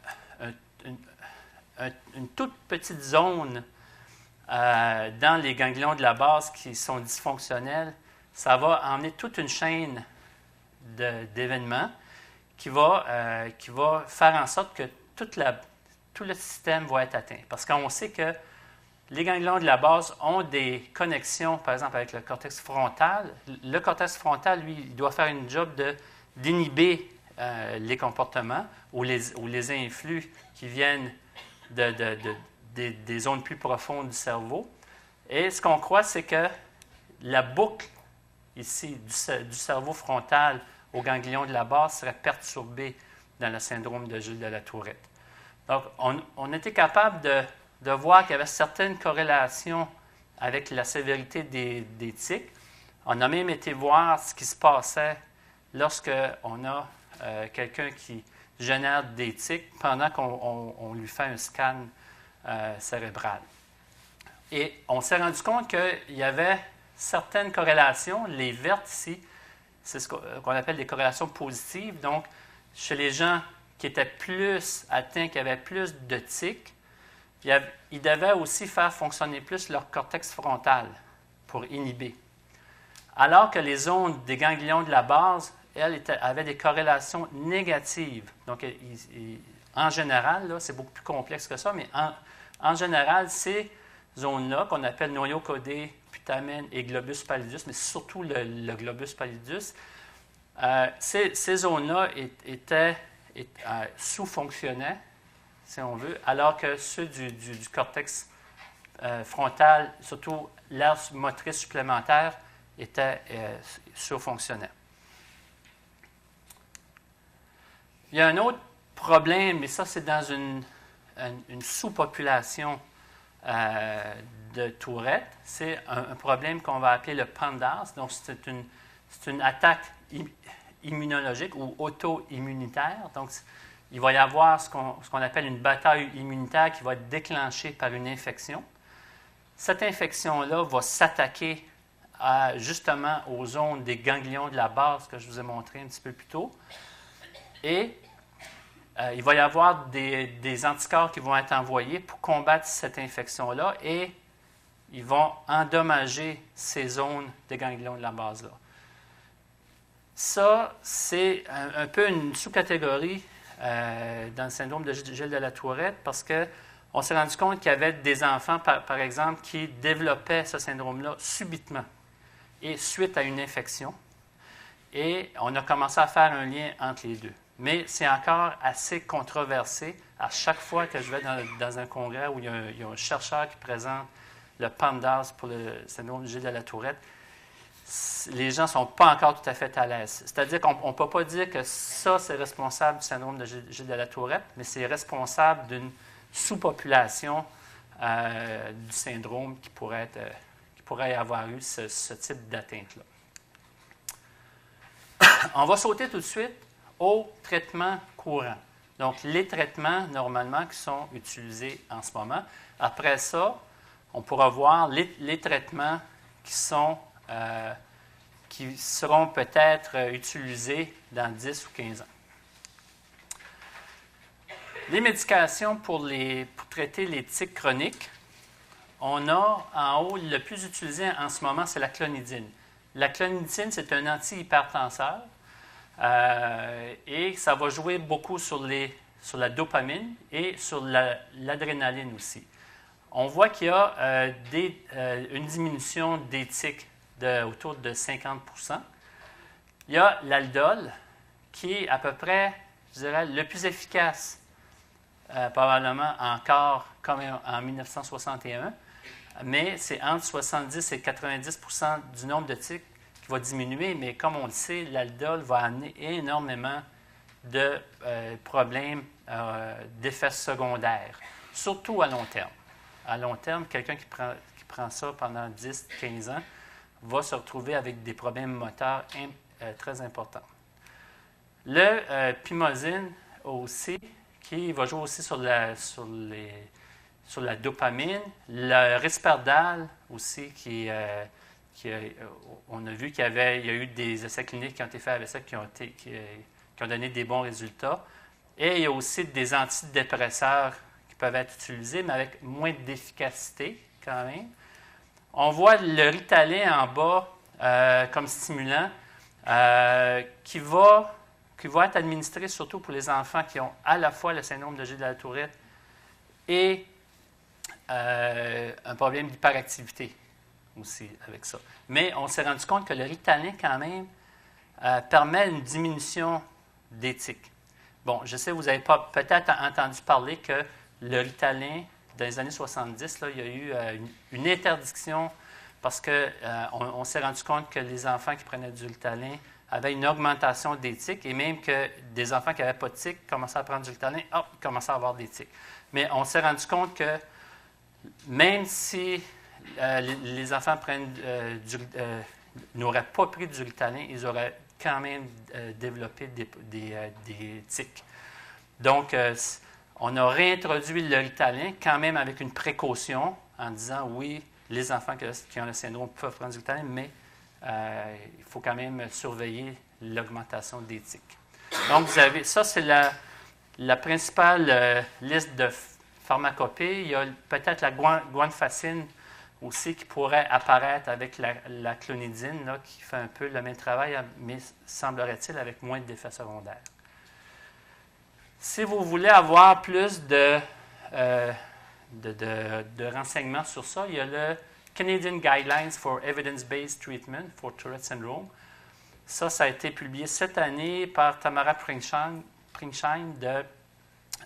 une toute petite zone dans les ganglions de la base qui sont dysfonctionnels, ça va emmener toute une chaîne d'événements qui va faire en sorte que tout le système va être atteint. Parce qu'on sait que les ganglions de la base ont des connexions, par exemple, avec le cortex frontal. Le cortex frontal, lui, il doit faire une job d'inhiber les comportements ou les influx qui viennent des zones plus profondes du cerveau. Et ce qu'on croit, c'est que la boucle ici du cerveau frontal au ganglion de la base serait perturbée dans le syndrome de Gilles de la Tourette. Donc, on était capable de voir qu'il y avait certaines corrélations avec la sévérité des tics. On a même été voir ce qui se passait lorsqu'on a quelqu'un qui génère des tics pendant qu'on lui fait un scan cérébral. Et on s'est rendu compte qu'il y avait certaines corrélations, les vertes ici, c'est ce qu'on appelle des corrélations positives. Donc, chez les gens qui étaient plus atteints, qui avaient plus de tics, ils devaient aussi faire fonctionner plus leur cortex frontal pour inhiber. Alors que les zones des ganglions de la base, elles, avaient des corrélations négatives. Donc, en général, c'est beaucoup plus complexe que ça, mais en général, ces zones-là, qu'on appelle noyau codé, putamen et globus pallidus, mais surtout le globus pallidus, ces zones-là sous-fonctionnaient, si on veut, alors que ceux du cortex frontal, surtout l'aire motrice supplémentaire, étaient surfonctionnaient. Il y a un autre problème, mais ça, c'est dans une sous-population de Tourette. C'est un problème qu'on va appeler le PANDAS. Donc, c'est une attaque immunologique ou auto-immunitaire. Donc, il va y avoir ce qu'on appelle une bataille immunitaire qui va être déclenchée par une infection. Cette infection-là va s'attaquer justement aux zones des ganglions de la base que je vous ai montré un petit peu plus tôt. Et il va y avoir des anticorps qui vont être envoyés pour combattre cette infection-là et ils vont endommager ces zones des ganglions de la base-là. Ça, c'est un peu une sous-catégorie dans le syndrome de Gilles de la Tourette parce qu'on s'est rendu compte qu'il y avait des enfants, par exemple, qui développaient ce syndrome-là subitement et suite à une infection. Et on a commencé à faire un lien entre les deux. Mais c'est encore assez controversé. À chaque fois que je vais dans un congrès où il y a un chercheur qui présente le PANDAS pour le syndrome de Gilles de la Tourette, les gens ne sont pas encore tout à fait à l'aise. C'est-à-dire qu'on ne peut pas dire que ça, c'est responsable du syndrome de Gilles de la Tourette, mais c'est responsable d'une sous-population du syndrome qui pourrait avoir eu ce type d'atteinte-là. On va sauter tout de suite au traitement courant. Donc, les traitements, normalement, qui sont utilisés en ce moment. Après ça, on pourra voir les traitements qui seront peut-être utilisés dans 10 ou 15 ans. Les médications pour traiter les tics chroniques, on a en haut, le plus utilisé en ce moment, c'est la clonidine. La clonidine, c'est un antihypertenseur et ça va jouer beaucoup sur la dopamine et sur l'adrénaline aussi. On voit qu'il y a une diminution des tics autour de 50%. Il y a l'aldol qui est à peu près, je dirais, le plus efficace, probablement encore comme en 1961, mais c'est entre 70 et 90% du nombre de tics qui va diminuer, mais comme on le sait, l'aldol va amener énormément de problèmes, d'effets secondaires, surtout à long terme. À long terme, quelqu'un qui prend ça pendant 10-15 ans va se retrouver avec des problèmes moteurs très importants. Le pimosine aussi, qui va jouer aussi sur la dopamine. Le risperdal aussi, qui on a vu il y a eu des essais cliniques qui ont été faits avec ça qui ont donné des bons résultats. Et il y a aussi des antidépresseurs qui peuvent être utilisés, mais avec moins d'efficacité quand même. On voit le Ritalin en bas comme stimulant qui va être administré surtout pour les enfants qui ont à la fois le syndrome de Gilles de la Tourette et un problème d'hyperactivité aussi avec ça. Mais on s'est rendu compte que le Ritalin, quand même, permet une diminution des tics. Bon, je sais, vous avez peut-être entendu parler que le Ritalin, dans les années 70, là, il y a eu une interdiction parce qu'on s'est rendu compte que les enfants qui prenaient du Ritalin avaient une augmentation des tics et même que des enfants qui n'avaient pas de tics commençaient à prendre du Ritalin, ils commençaient à avoir des tics. Mais on s'est rendu compte que même si les enfants n'auraient pas pris du Ritalin, ils auraient quand même développé des tics. Donc, on a réintroduit le Ritalin quand même avec une précaution en disant oui, les enfants qui ont le syndrome peuvent prendre du Ritalin, mais il faut quand même surveiller l'augmentation des tics. Donc, ça, c'est la principale liste de pharmacopée. Il y a peut-être la guanfacine aussi qui pourrait apparaître avec la clonidine, là, qui fait un peu le même travail, mais semblerait-il avec moins d'effets secondaires. Si vous voulez avoir plus de renseignements sur ça, il y a le Canadian Guidelines for Evidence-Based Treatment for Tourette Syndrome. Ça a été publié cette année par Tamara Pringsheim de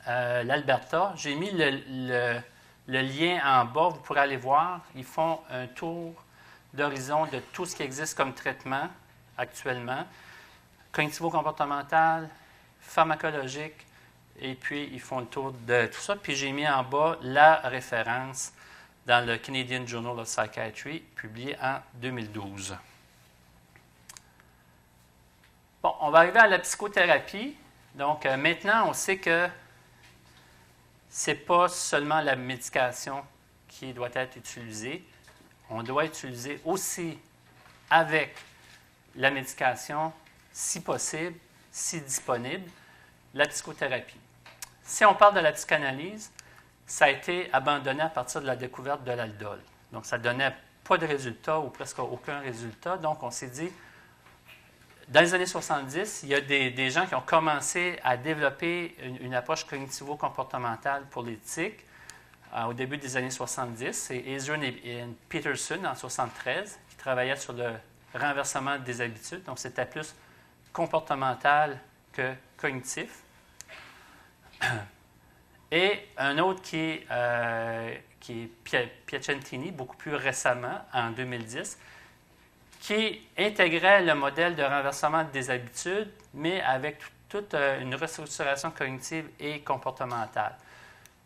l'Alberta. J'ai mis le lien en bas, vous pourrez aller voir. Ils font un tour d'horizon de tout ce qui existe comme traitement actuellement, cognitivo-comportemental, pharmacologique, et puis ils font le tour de tout ça. Puis j'ai mis en bas la référence dans le Canadian Journal of Psychiatry, publié en 2012. Bon, on va arriver à la psychothérapie. Donc maintenant, on sait que ce n'est pas seulement la médication qui doit être utilisée. On doit utiliser aussi avec la médication, si possible, si disponible, la psychothérapie. Si on parle de la psychanalyse, ça a été abandonné à partir de la découverte de l'aldol. Donc, ça ne donnait pas de résultat ou presque aucun résultat. Donc, on s'est dit, dans les années 70, il y a des gens qui ont commencé à développer une approche cognitivo-comportementale pour les tics au début des années 70. C'est Ezrin et Peterson en 73 qui travaillaient sur le renversement des habitudes. Donc, c'était plus comportemental que cognitif. Et un autre qui est Piacentini, beaucoup plus récemment, en 2010, qui intégrait le modèle de renversement des habitudes, mais avec toute une restructuration cognitive et comportementale.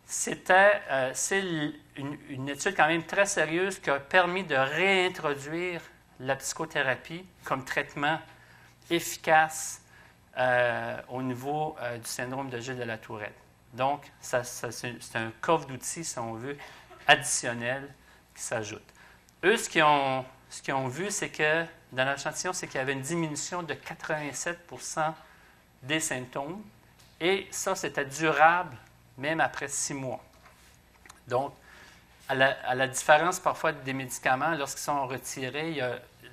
C'est une étude quand même très sérieuse qui a permis de réintroduire la psychothérapie comme traitement efficace au niveau du syndrome de Gilles de la Tourette. Donc, c'est un coffre d'outils, si on veut, additionnel qui s'ajoute. Eux, ce qu'ils ont vu, c'est que dans l'échantillon, c'est qu'il y avait une diminution de 87% des symptômes. Et ça, c'était durable même après 6 mois. Donc, à la différence parfois des médicaments, lorsqu'ils sont retirés,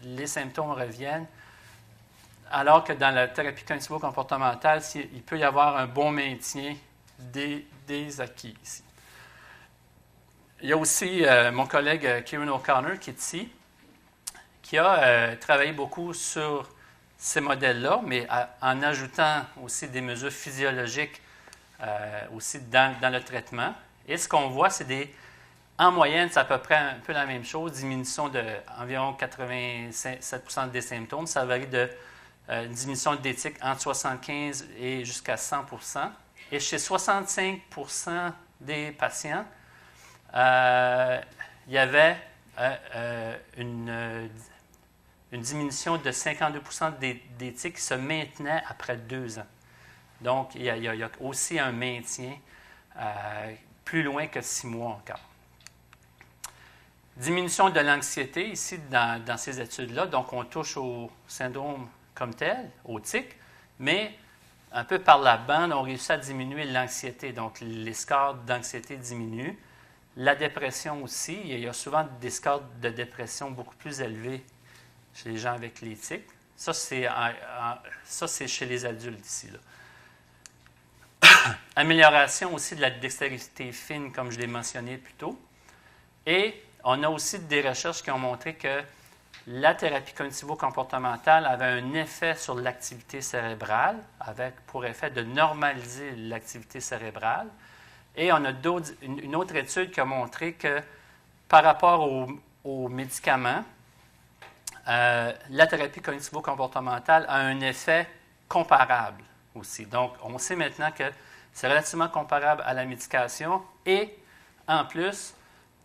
les symptômes reviennent. Alors que dans la thérapie cognitivo-comportementale, il peut y avoir un bon maintien des acquis ici. Il y a aussi mon collègue Kieran O'Connor qui est ici, qui a travaillé beaucoup sur ces modèles-là, mais en ajoutant aussi des mesures physiologiques aussi dans le traitement. Et ce qu'on voit, c'est en moyenne, c'est à peu près un peu la même chose, diminution d'environ 87% des symptômes. Ça varie de diminution d'éthique entre 75 et jusqu'à 100%. Et chez 65% des patients, il y avait une diminution de 52% des tics qui se maintenaient après 2 ans. Donc, il y a aussi un maintien plus loin que 6 mois encore. Diminution de l'anxiété ici dans ces études-là. Donc, on touche au syndrome comme tel, au tic, mais un peu par la bande, on réussit à diminuer l'anxiété. Donc, les scores d'anxiété diminuent. La dépression aussi. Il y a souvent des scores de dépression beaucoup plus élevés chez les gens avec les tics. Ça, c'est chez les adultes ici, là. Amélioration aussi de la dextérité fine, comme je l'ai mentionné plus tôt. Et on a aussi des recherches qui ont montré que la thérapie cognitivo-comportementale avait un effet sur l'activité cérébrale, avec pour effet de normaliser l'activité cérébrale. Et on a une autre étude qui a montré que par rapport aux médicaments, la thérapie cognitivo-comportementale a un effet comparable aussi. Donc, on sait maintenant que c'est relativement comparable à la médication et, en plus,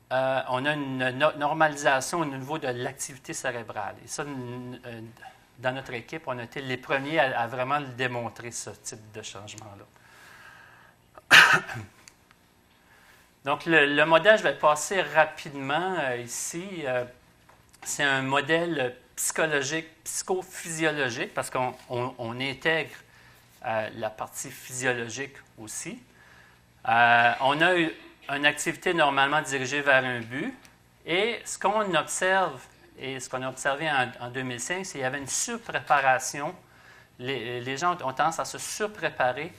on a une normalisation au niveau de l'activité cérébrale. Et ça, dans notre équipe, on a été les premiers à vraiment le démontrer, ce type de changement-là. Donc, le modèle, je vais passer rapidement ici. C'est un modèle psychologique, psychophysiologique, parce qu'on intègre la partie physiologique aussi. On a une activité normalement dirigée vers un but, et ce qu'on observe, et ce qu'on a observé en 2005, c'est qu'il y avait une surpréparation. Les gens ont tendance à se surpréparer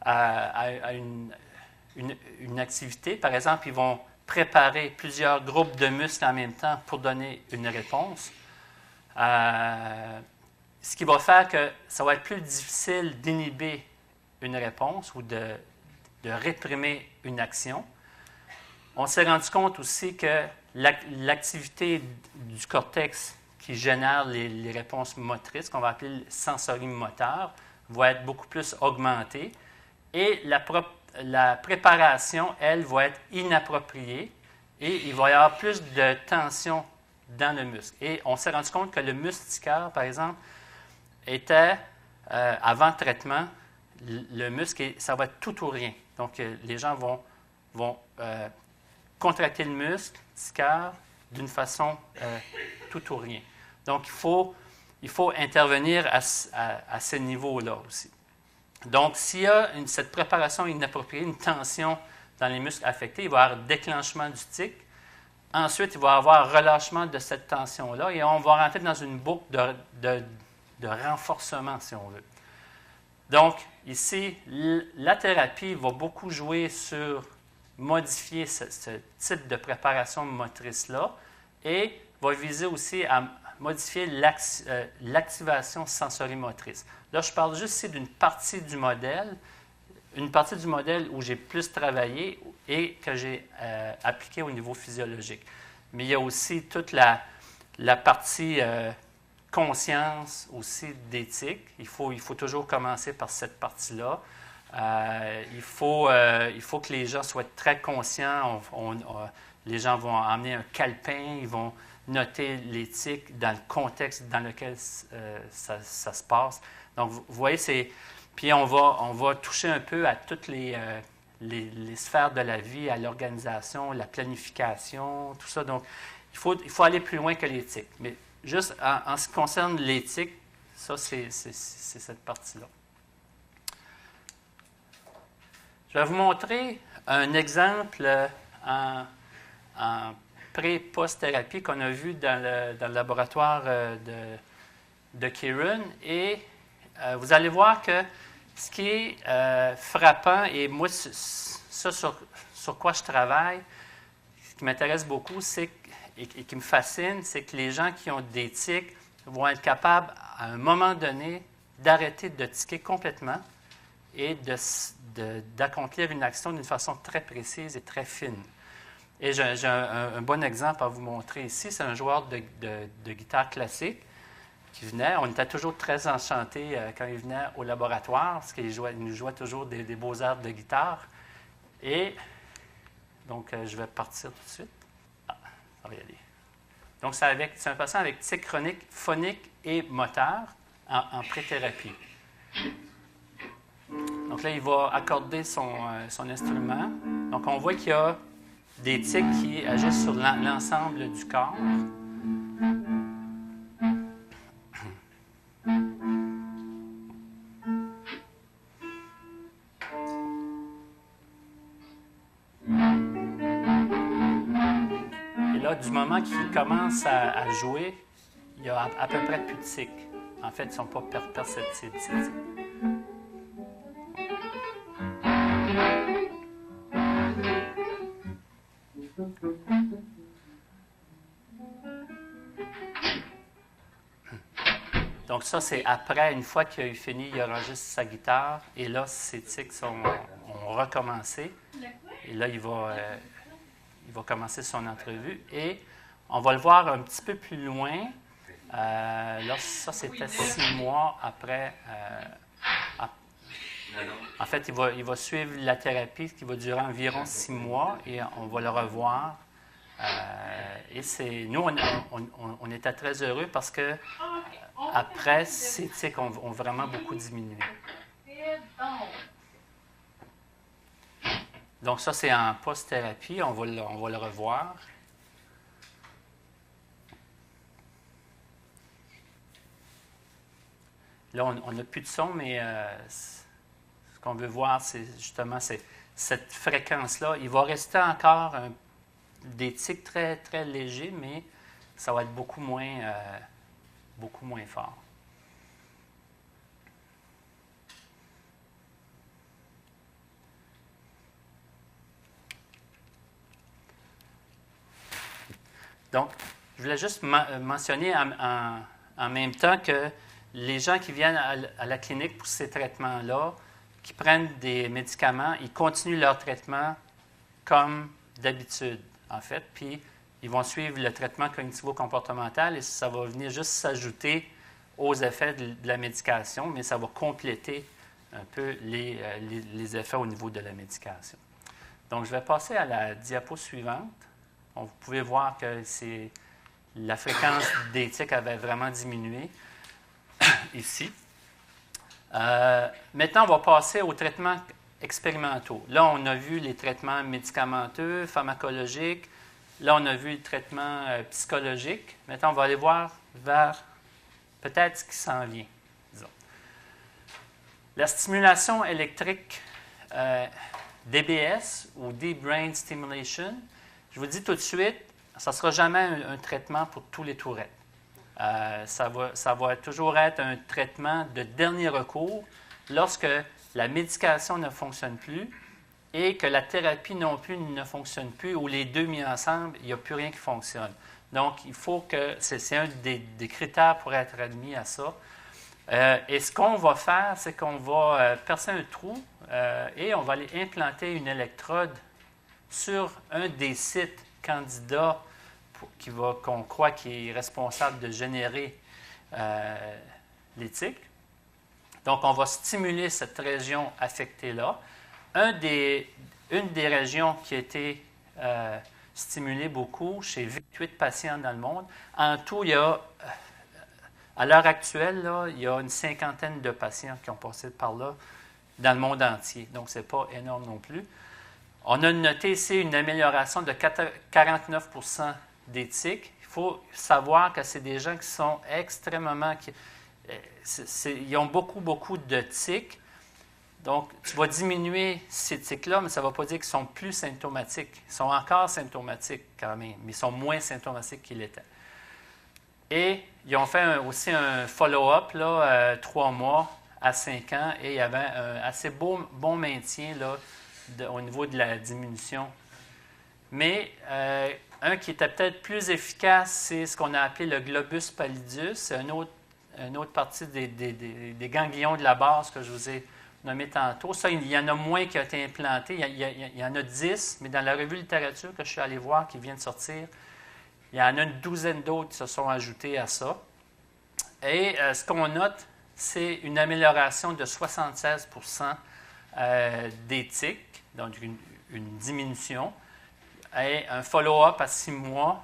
à une activité. Par exemple, ils vont préparer plusieurs groupes de muscles en même temps pour donner une réponse. Ce qui va faire que ça va être plus difficile d'inhiber une réponse ou de réprimer une action. On s'est rendu compte aussi que l'activité du cortex qui génère les réponses motrices, qu'on va appeler le sensorimoteur, va être beaucoup plus augmentée. Et la préparation, elle, va être inappropriée et il va y avoir plus de tension dans le muscle. Et on s'est rendu compte que le muscle du cœur, par exemple, était, avant traitement, le muscle, ça va être tout ou rien. Donc, les gens vont contracter le muscle du cœur d'une façon tout ou rien. Donc, il faut intervenir à ce niveau-là aussi. Donc, s'il y a cette préparation inappropriée, une tension dans les muscles affectés, il va y avoir déclenchement du tic. Ensuite, il va y avoir relâchement de cette tension-là et on va rentrer dans une boucle de renforcement, si on veut. Donc, ici, la thérapie va beaucoup jouer sur modifier ce type de préparation motrice-là et va viser aussi à modifier l'activation sensorimotrice. Là, je parle juste ici d'une partie du modèle, où j'ai plus travaillé et que j'ai appliqué au niveau physiologique. Mais il y a aussi toute la partie conscience aussi d'éthique. Il faut toujours commencer par cette partie-là. Il faut que les gens soient très conscients. Les gens vont emmener un calepin, ils vont noter l'éthique dans le contexte dans lequel ça se passe. Donc, vous voyez, puis on va toucher un peu à toutes les sphères de la vie, à l'organisation, la planification, tout ça. Donc, il faut aller plus loin que l'éthique. Mais juste en ce qui concerne l'éthique, ça, c'est cette partie-là. Je vais vous montrer un exemple en pré-post-thérapie qu'on a vu dans le laboratoire de Kieran. Et vous allez voir que ce qui est frappant, et moi, ça sur quoi je travaille, ce qui m'intéresse beaucoup, et qui me fascine, c'est que les gens qui ont des tics vont être capables, à un moment donné, d'arrêter de tiquer complètement et d'accomplir une action d'une façon très précise et très fine. Et j'ai un bon exemple à vous montrer ici. C'est un joueur de guitare classique qui venait. On était toujours très enchantés quand il venait au laboratoire, parce qu'il nous jouait toujours des beaux airs de guitare. Et donc, je vais partir tout de suite. Ah, ça va y aller. Donc, c'est un patient avec tic chronique, phonique et moteur en pré-thérapie. Donc là, il va accorder son instrument. Donc, on voit qu'il y a des tiques qui agissent sur l'ensemble du corps. Et là, du moment qu'ils commencent à jouer, il n'y a à peu près plus de tiques. En fait, ils ne sont pas perceptibles, ces tiques. Donc ça, c'est après, une fois qu'il a eu fini, il enregistre sa guitare. Et là, ces tics ont recommencé. Et là, il va commencer son entrevue. Et on va le voir un petit peu plus loin. Là, ça, c'était 6 mois après. En fait, il va suivre la thérapie qui va durer environ 6 mois et on va le revoir. Et nous, on était très heureux parce que après, ces tics ont vraiment beaucoup diminué. Donc ça, c'est en post-thérapie. On va le revoir. Là, on n'a plus de son, mais ce qu'on veut voir, c'est justement cette fréquence-là. Il va rester encore des tics très, très légers, mais ça va être beaucoup moins fort. Donc, je voulais juste mentionner en même temps que les gens qui viennent à la clinique pour ces traitements-là, qui prennent des médicaments, ils continuent leur traitement comme d'habitude, en fait, puis ils vont suivre le traitement cognitivo-comportemental et ça va venir juste s'ajouter aux effets de la médication, mais ça va compléter un peu les effets au niveau de la médication. Donc, je vais passer à la diapo suivante. Bon, vous pouvez voir que la fréquence des tics avait vraiment diminué ici. Maintenant, on va passer aux traitements expérimentaux. Là, on a vu les traitements médicamenteux, pharmacologiques. Là, on a vu le traitement psychologique. Maintenant, on va aller voir vers peut-être ce qui s'en vient, disons. La stimulation électrique DBS ou Deep Brain Stimulation, je vous dis tout de suite, ça ne sera jamais un traitement pour tous les Tourettes. Ça va toujours être un traitement de dernier recours lorsque la médication ne fonctionne plus et que la thérapie non plus ne fonctionne plus, ou les deux mis ensemble, il n'y a plus rien qui fonctionne. Donc, il faut que c'est un des critères pour être admis à ça. Et ce qu'on va faire, c'est qu'on va percer un trou et on va aller implanter une électrode sur un des sites candidats qu'on croit qui est responsable de générer les tics. Donc, on va stimuler cette région affectée-là. Une des régions qui a été stimulée beaucoup chez 28 patients dans le monde. En tout, il y a, à l'heure actuelle, là, il y a une 50aine de patients qui ont passé par là dans le monde entier. Donc, ce n'est pas énorme non plus. On a noté ici une amélioration de 49 % des tics. Il faut savoir que c'est des gens qui sont extrêmement... ils ont beaucoup de tics. Donc, tu vas diminuer ces tics-là, mais ça ne va pas dire qu'ils sont plus symptomatiques. Ils sont encore symptomatiques quand même, mais ils sont moins symptomatiques qu'ils l'étaient. Et ils ont fait aussi un follow-up, 3 mois à 5 ans, et il y avait un assez bon maintien là, au niveau de la diminution. Mais un qui était peut-être plus efficace, c'est ce qu'on a appelé le globus pallidus. C'est une autre partie des ganglions de la base que je vous ai nommé tantôt. Ça, il y en a moins qui a été implanté. Il y en a 10, mais dans la revue littérature que je suis allé voir, qui vient de sortir, il y en a une douzaine d'autres qui se sont ajoutés à ça. Et ce qu'on note, c'est une amélioration de 76 % des tics, donc une diminution. Et un follow-up à 6 mois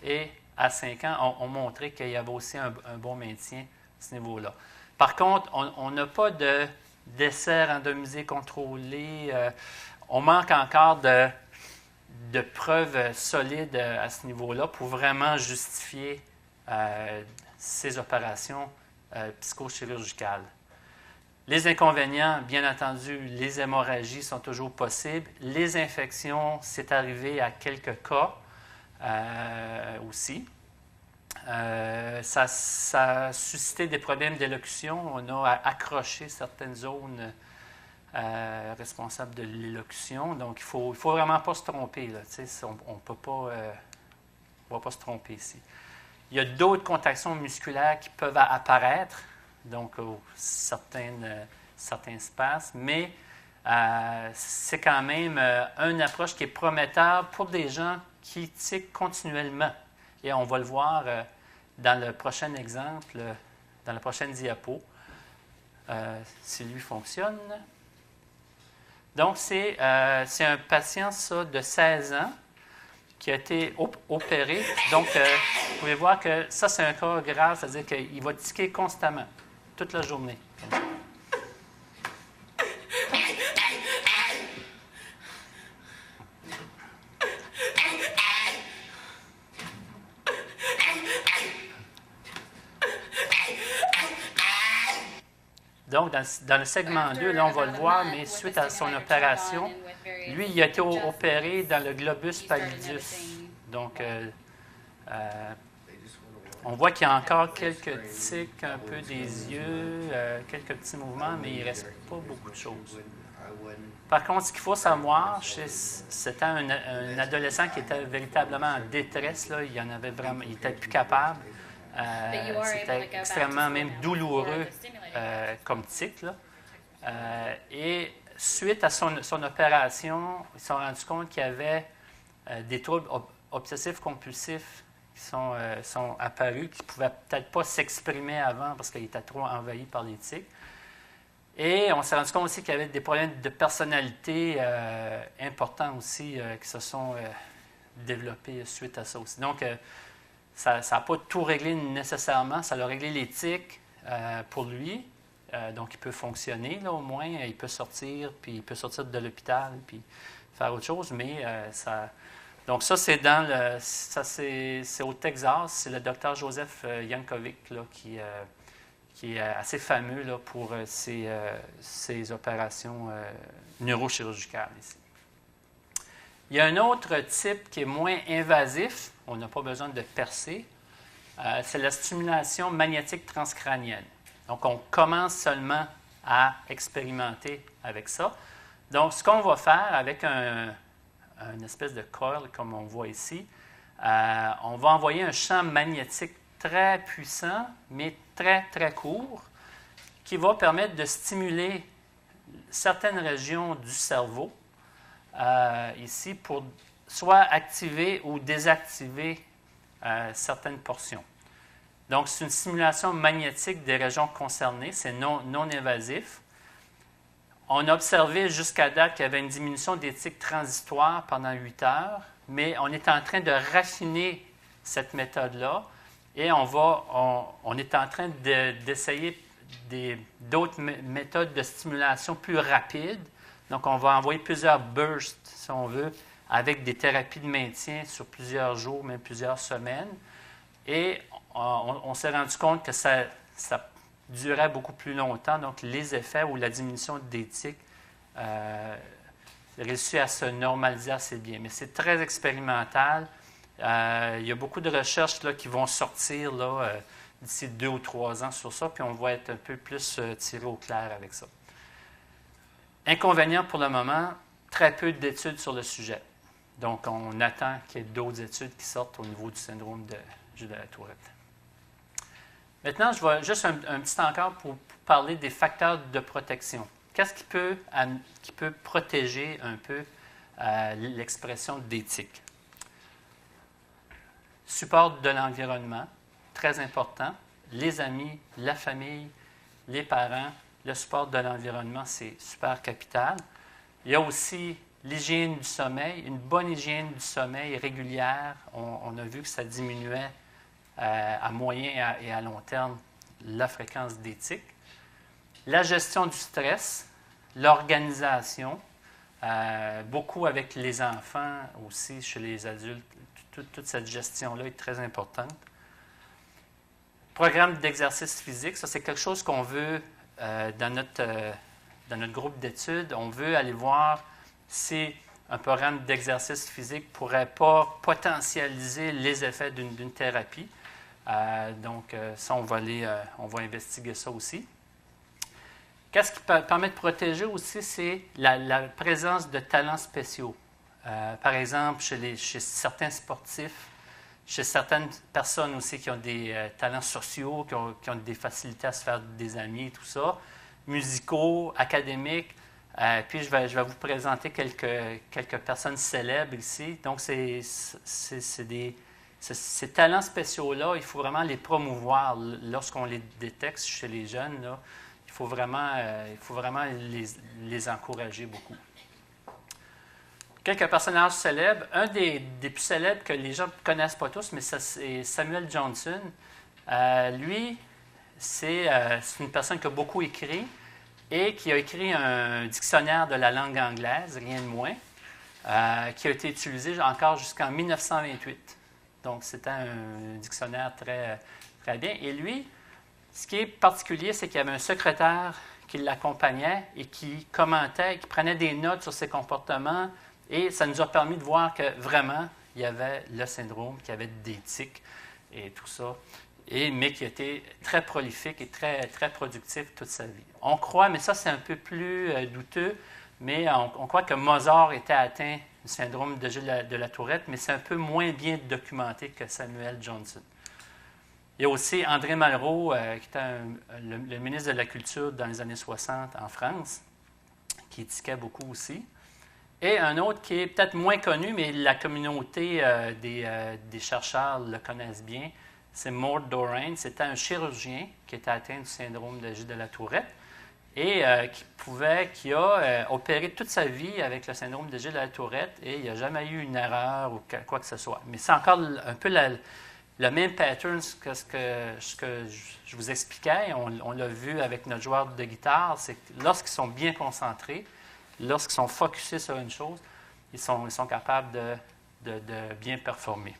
et à 5 ans ont montré qu'il y avait aussi un bon maintien à ce niveau-là. Par contre, on n'a pas d'essais randomisés contrôlés. On manque encore de preuves solides à ce niveau-là pour vraiment justifier ces opérations psychochirurgicales. Les inconvénients, bien entendu, les hémorragies sont toujours possibles. Les infections, c'est arrivé à quelques cas aussi. Ça a suscité des problèmes d'élocution. On a accroché certaines zones responsables de l'élocution. Donc, il ne faut vraiment pas se tromper. Là. On ne va pas se tromper ici. Il y a d'autres contractions musculaires qui peuvent apparaître, donc certains espaces, mais c'est quand même une approche qui est prometteur pour des gens qui tiquent continuellement. Et on va le voir dans le prochain exemple, dans la prochaine diapo, si lui fonctionne. Donc, c'est un patient ça, de 16 ans qui a été opéré. Donc, vous pouvez voir que ça, c'est un cas grave, c'est-à-dire qu'il va tiquer constamment, toute la journée. Donc, dans le segment 2, là, on va le voir, mais suite à son opération, lui, il a été opéré dans le globus pallidus. Donc, on voit qu'il y a encore quelques tics, un peu des yeux, quelques petits mouvements, mais il ne reste pas beaucoup de choses. Par contre, ce qu'il faut savoir, c'était un adolescent qui était véritablement en détresse. Là, il n'était plus capable. C'était extrêmement même douloureux comme tic. Là. Et suite à son opération, ils se sont rendus compte qu'il y avait des troubles obsessifs compulsifs qui sont apparus, qui ne pouvaient peut-être pas s'exprimer avant parce qu'il était trop envahi par les tics. Et on s'est rendu compte aussi qu'il y avait des problèmes de personnalité importants aussi qui se sont développés suite à ça aussi. Donc, ça n'a pas tout réglé nécessairement. Ça a réglé les tics pour lui. Donc, il peut fonctionner, là, au moins. Il peut sortir, puis il peut sortir de l'hôpital, puis faire autre chose. Mais ça... Donc, ça, c'est c'est au Texas. C'est le docteur Joseph Yankovic là, qui est assez fameux là, pour ces opérations neurochirurgicales ici. Il y a un autre type qui est moins invasif, on n'a pas besoin de percer, c'est la stimulation magnétique transcrânienne. Donc, on commence seulement à expérimenter avec ça. Donc, ce qu'on va faire avec une espèce de coil, comme on voit ici, on va envoyer un champ magnétique très puissant, mais très, très court, qui va permettre de stimuler certaines régions du cerveau, ici, pour soit activer ou désactiver certaines portions. Donc, c'est une stimulation magnétique des régions concernées, c'est non invasif. On a observé jusqu'à date qu'il y avait une diminution des tics transitoires pendant 8 heures, mais on est en train de raffiner cette méthode-là et on est en train d'essayer d'autres méthodes de stimulation plus rapides. Donc, on va envoyer plusieurs bursts, si on veut, avec des thérapies de maintien sur plusieurs jours, même plusieurs semaines. Et on s'est rendu compte que ça durait beaucoup plus longtemps. Donc, les effets ou la diminution des tics réussit à se normaliser assez bien. Mais c'est très expérimental. Il y a beaucoup de recherches là, qui vont sortir là, d'ici 2 ou 3 ans sur ça, puis on va être un peu plus tiré au clair avec ça. Inconvénient pour le moment, très peu d'études sur le sujet. Donc, on attend qu'il y ait d'autres études qui sortent au niveau du syndrome de Gilles de la Tourette. Maintenant, je vais juste un petit temps encore pour parler des facteurs de protection. Qu'est-ce qui peut protéger un peu l'expression des tics? Support de l'environnement, très important. Les amis, la famille, les parents, le support de l'environnement, c'est super capital. Il y a aussi l'hygiène du sommeil, une bonne hygiène du sommeil régulière. On a vu que ça diminuait à moyen et à long terme la fréquence des tics. La gestion du stress, l'organisation, beaucoup avec les enfants aussi, chez les adultes. Toute cette gestion-là est très importante. Programme d'exercice physique, ça c'est quelque chose qu'on veut dans notre groupe d'études. On veut aller voir si un programme d'exercice physique ne pourrait pas potentialiser les effets d'une thérapie. Donc, ça, on va investiguer ça aussi. Qu'est-ce qui permet de protéger aussi, c'est la présence de talents spéciaux. Par exemple, chez certains sportifs, chez certaines personnes aussi qui ont des talents sociaux, qui ont des facilités à se faire des amis et tout ça, musicaux, académiques. Puis, je vais vous présenter quelques personnes célèbres ici. Donc, ces talents spéciaux-là, il faut vraiment les promouvoir lorsqu'on les détecte chez les jeunes. Là, il faut vraiment les encourager beaucoup. Quelques personnages célèbres. Un des plus célèbres que les gens ne connaissent pas tous, mais c'est Samuel Johnson. Lui, c'est une personne qui a beaucoup écrit et qui a écrit un dictionnaire de la langue anglaise, rien de moins, qui a été utilisé encore jusqu'en 1928. Donc, c'était un dictionnaire très, très bien. Et lui, ce qui est particulier, c'est qu'il y avait un secrétaire qui l'accompagnait et qui commentait, qui prenait des notes sur ses comportements. Et ça nous a permis de voir que vraiment, il y avait le syndrome, qu'il y avait des tics et tout ça, mais qui était très prolifique et très, très productif toute sa vie. On croit, mais ça c'est un peu plus douteux, mais on croit que Mozart était atteint du syndrome de Gilles de la Tourette, mais c'est un peu moins bien documenté que Samuel Johnson. Il y a aussi André Malraux, qui était le ministre de la Culture dans les années 60 en France, qui tiquait beaucoup aussi. Et un autre qui est peut-être moins connu, mais la communauté des chercheurs le connaissent bien, c'est Mort Doran. C'était un chirurgien qui était atteint du syndrome de Gilles de la Tourette et qui a opéré toute sa vie avec le syndrome de Gilles de la Tourette et il n'y a jamais eu une erreur ou quoi que ce soit. Mais c'est encore un peu le même pattern que ce que je vous expliquais. On l'a vu avec notre joueur de guitare, c'est que lorsqu'ils sont bien concentrés, lorsqu'ils sont focusés sur une chose, ils sont capables de bien performer.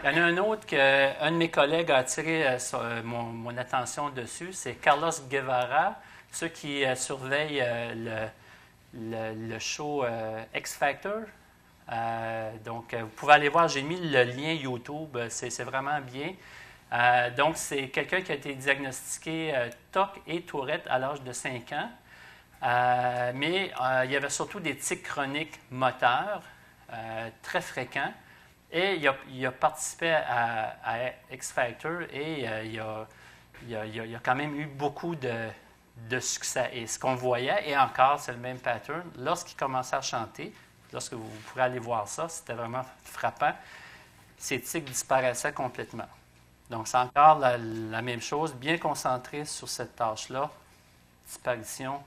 Il y en a un autre qu'un de mes collègues a attiré mon attention dessus, c'est Carlos Guevara, ceux qui surveillent le show X Factor. Donc, vous pouvez aller voir, j'ai mis le lien YouTube, c'est vraiment bien. Donc, c'est quelqu'un qui a été diagnostiqué TOC et Tourette à l'âge de 5 ans. Mais il y avait surtout des tics chroniques moteurs très fréquents. Et il a participé à X Factor et il a quand même eu beaucoup de succès. Et ce qu'on voyait, et encore, c'est le même pattern, lorsqu'il commençait à chanter, lorsque vous pourrez aller voir ça, c'était vraiment frappant, ces tics disparaissaient complètement. Donc, c'est encore la même chose, bien concentré sur cette tâche-là, disparition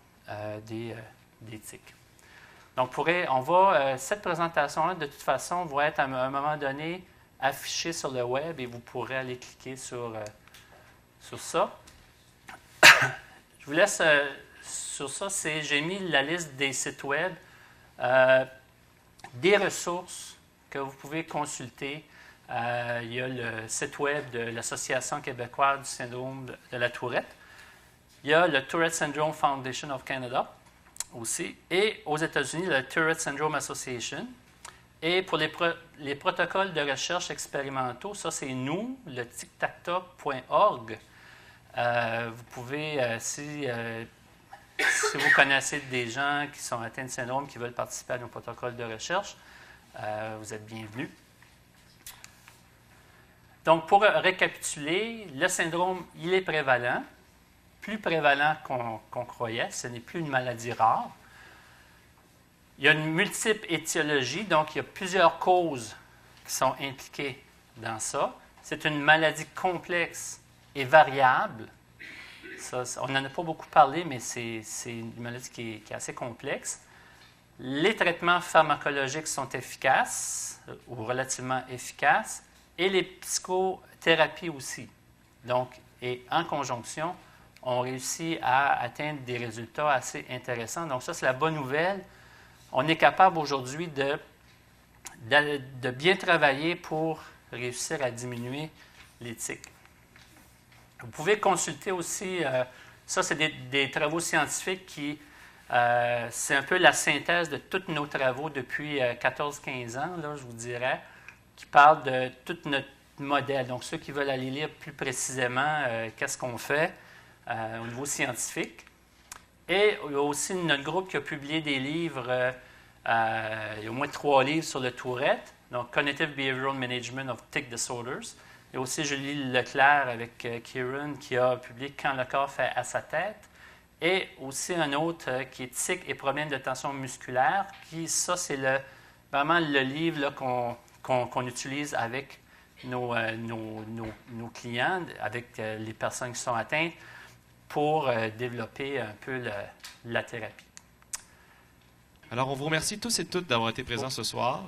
des tics. Donc, cette présentation-là, de toute façon, va être à un moment donné affichée sur le web et vous pourrez aller cliquer sur ça. Je vous laisse sur ça. J'ai mis la liste des sites web, des ressources que vous pouvez consulter. Il y a le site web de l'Association québécoise du syndrome de la Tourette. Il y a le Tourette Syndrome Foundation of Canada aussi. Et aux États-Unis, le Tourette Syndrome Association. Et pour les protocoles de recherche expérimentaux, ça c'est nous, le tictactoc.org. Vous pouvez, si vous connaissez des gens qui sont atteints de syndrome qui veulent participer à nos protocoles de recherche, vous êtes bienvenus. Donc, pour récapituler, le syndrome, il est prévalent, plus prévalent qu'on croyait, ce n'est plus une maladie rare. Il y a une multiple étiologie, donc il y a plusieurs causes qui sont impliquées dans ça. C'est une maladie complexe et variable. Ça, on n'en a pas beaucoup parlé, mais c'est une maladie qui est assez complexe. Les traitements pharmacologiques sont efficaces ou relativement efficaces et les psychothérapies aussi. Donc, et en conjonction, ont réussi à atteindre des résultats assez intéressants. Donc ça, c'est la bonne nouvelle. On est capable aujourd'hui de bien travailler pour réussir à diminuer les tics. Vous pouvez consulter aussi, ça c'est des travaux scientifiques qui, c'est un peu la synthèse de tous nos travaux depuis 14-15 ans, là, je vous dirais, qui parlent de tout notre modèle. Donc ceux qui veulent aller lire plus précisément qu'est-ce qu'on fait au niveau scientifique. Et il y a aussi notre groupe qui a publié des livres, il y a au moins 3 livres sur le Tourette, donc Cognitive Behavioral Management of Tic Disorders. Il y a aussi Julie Leclerc avec Kieran qui a publié Quand le corps fait à sa tête. Et aussi un autre qui est Tic et problèmes de tension musculaire, qui, ça, c'est vraiment le livre qu'on utilise avec nos clients, avec les personnes qui sont atteintes, pour développer un peu la thérapie. Alors, on vous remercie tous et toutes d'avoir été présents ce soir.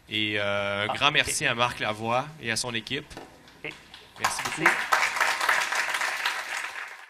Et un grand merci à Marc Lavoie et à son équipe. Merci beaucoup.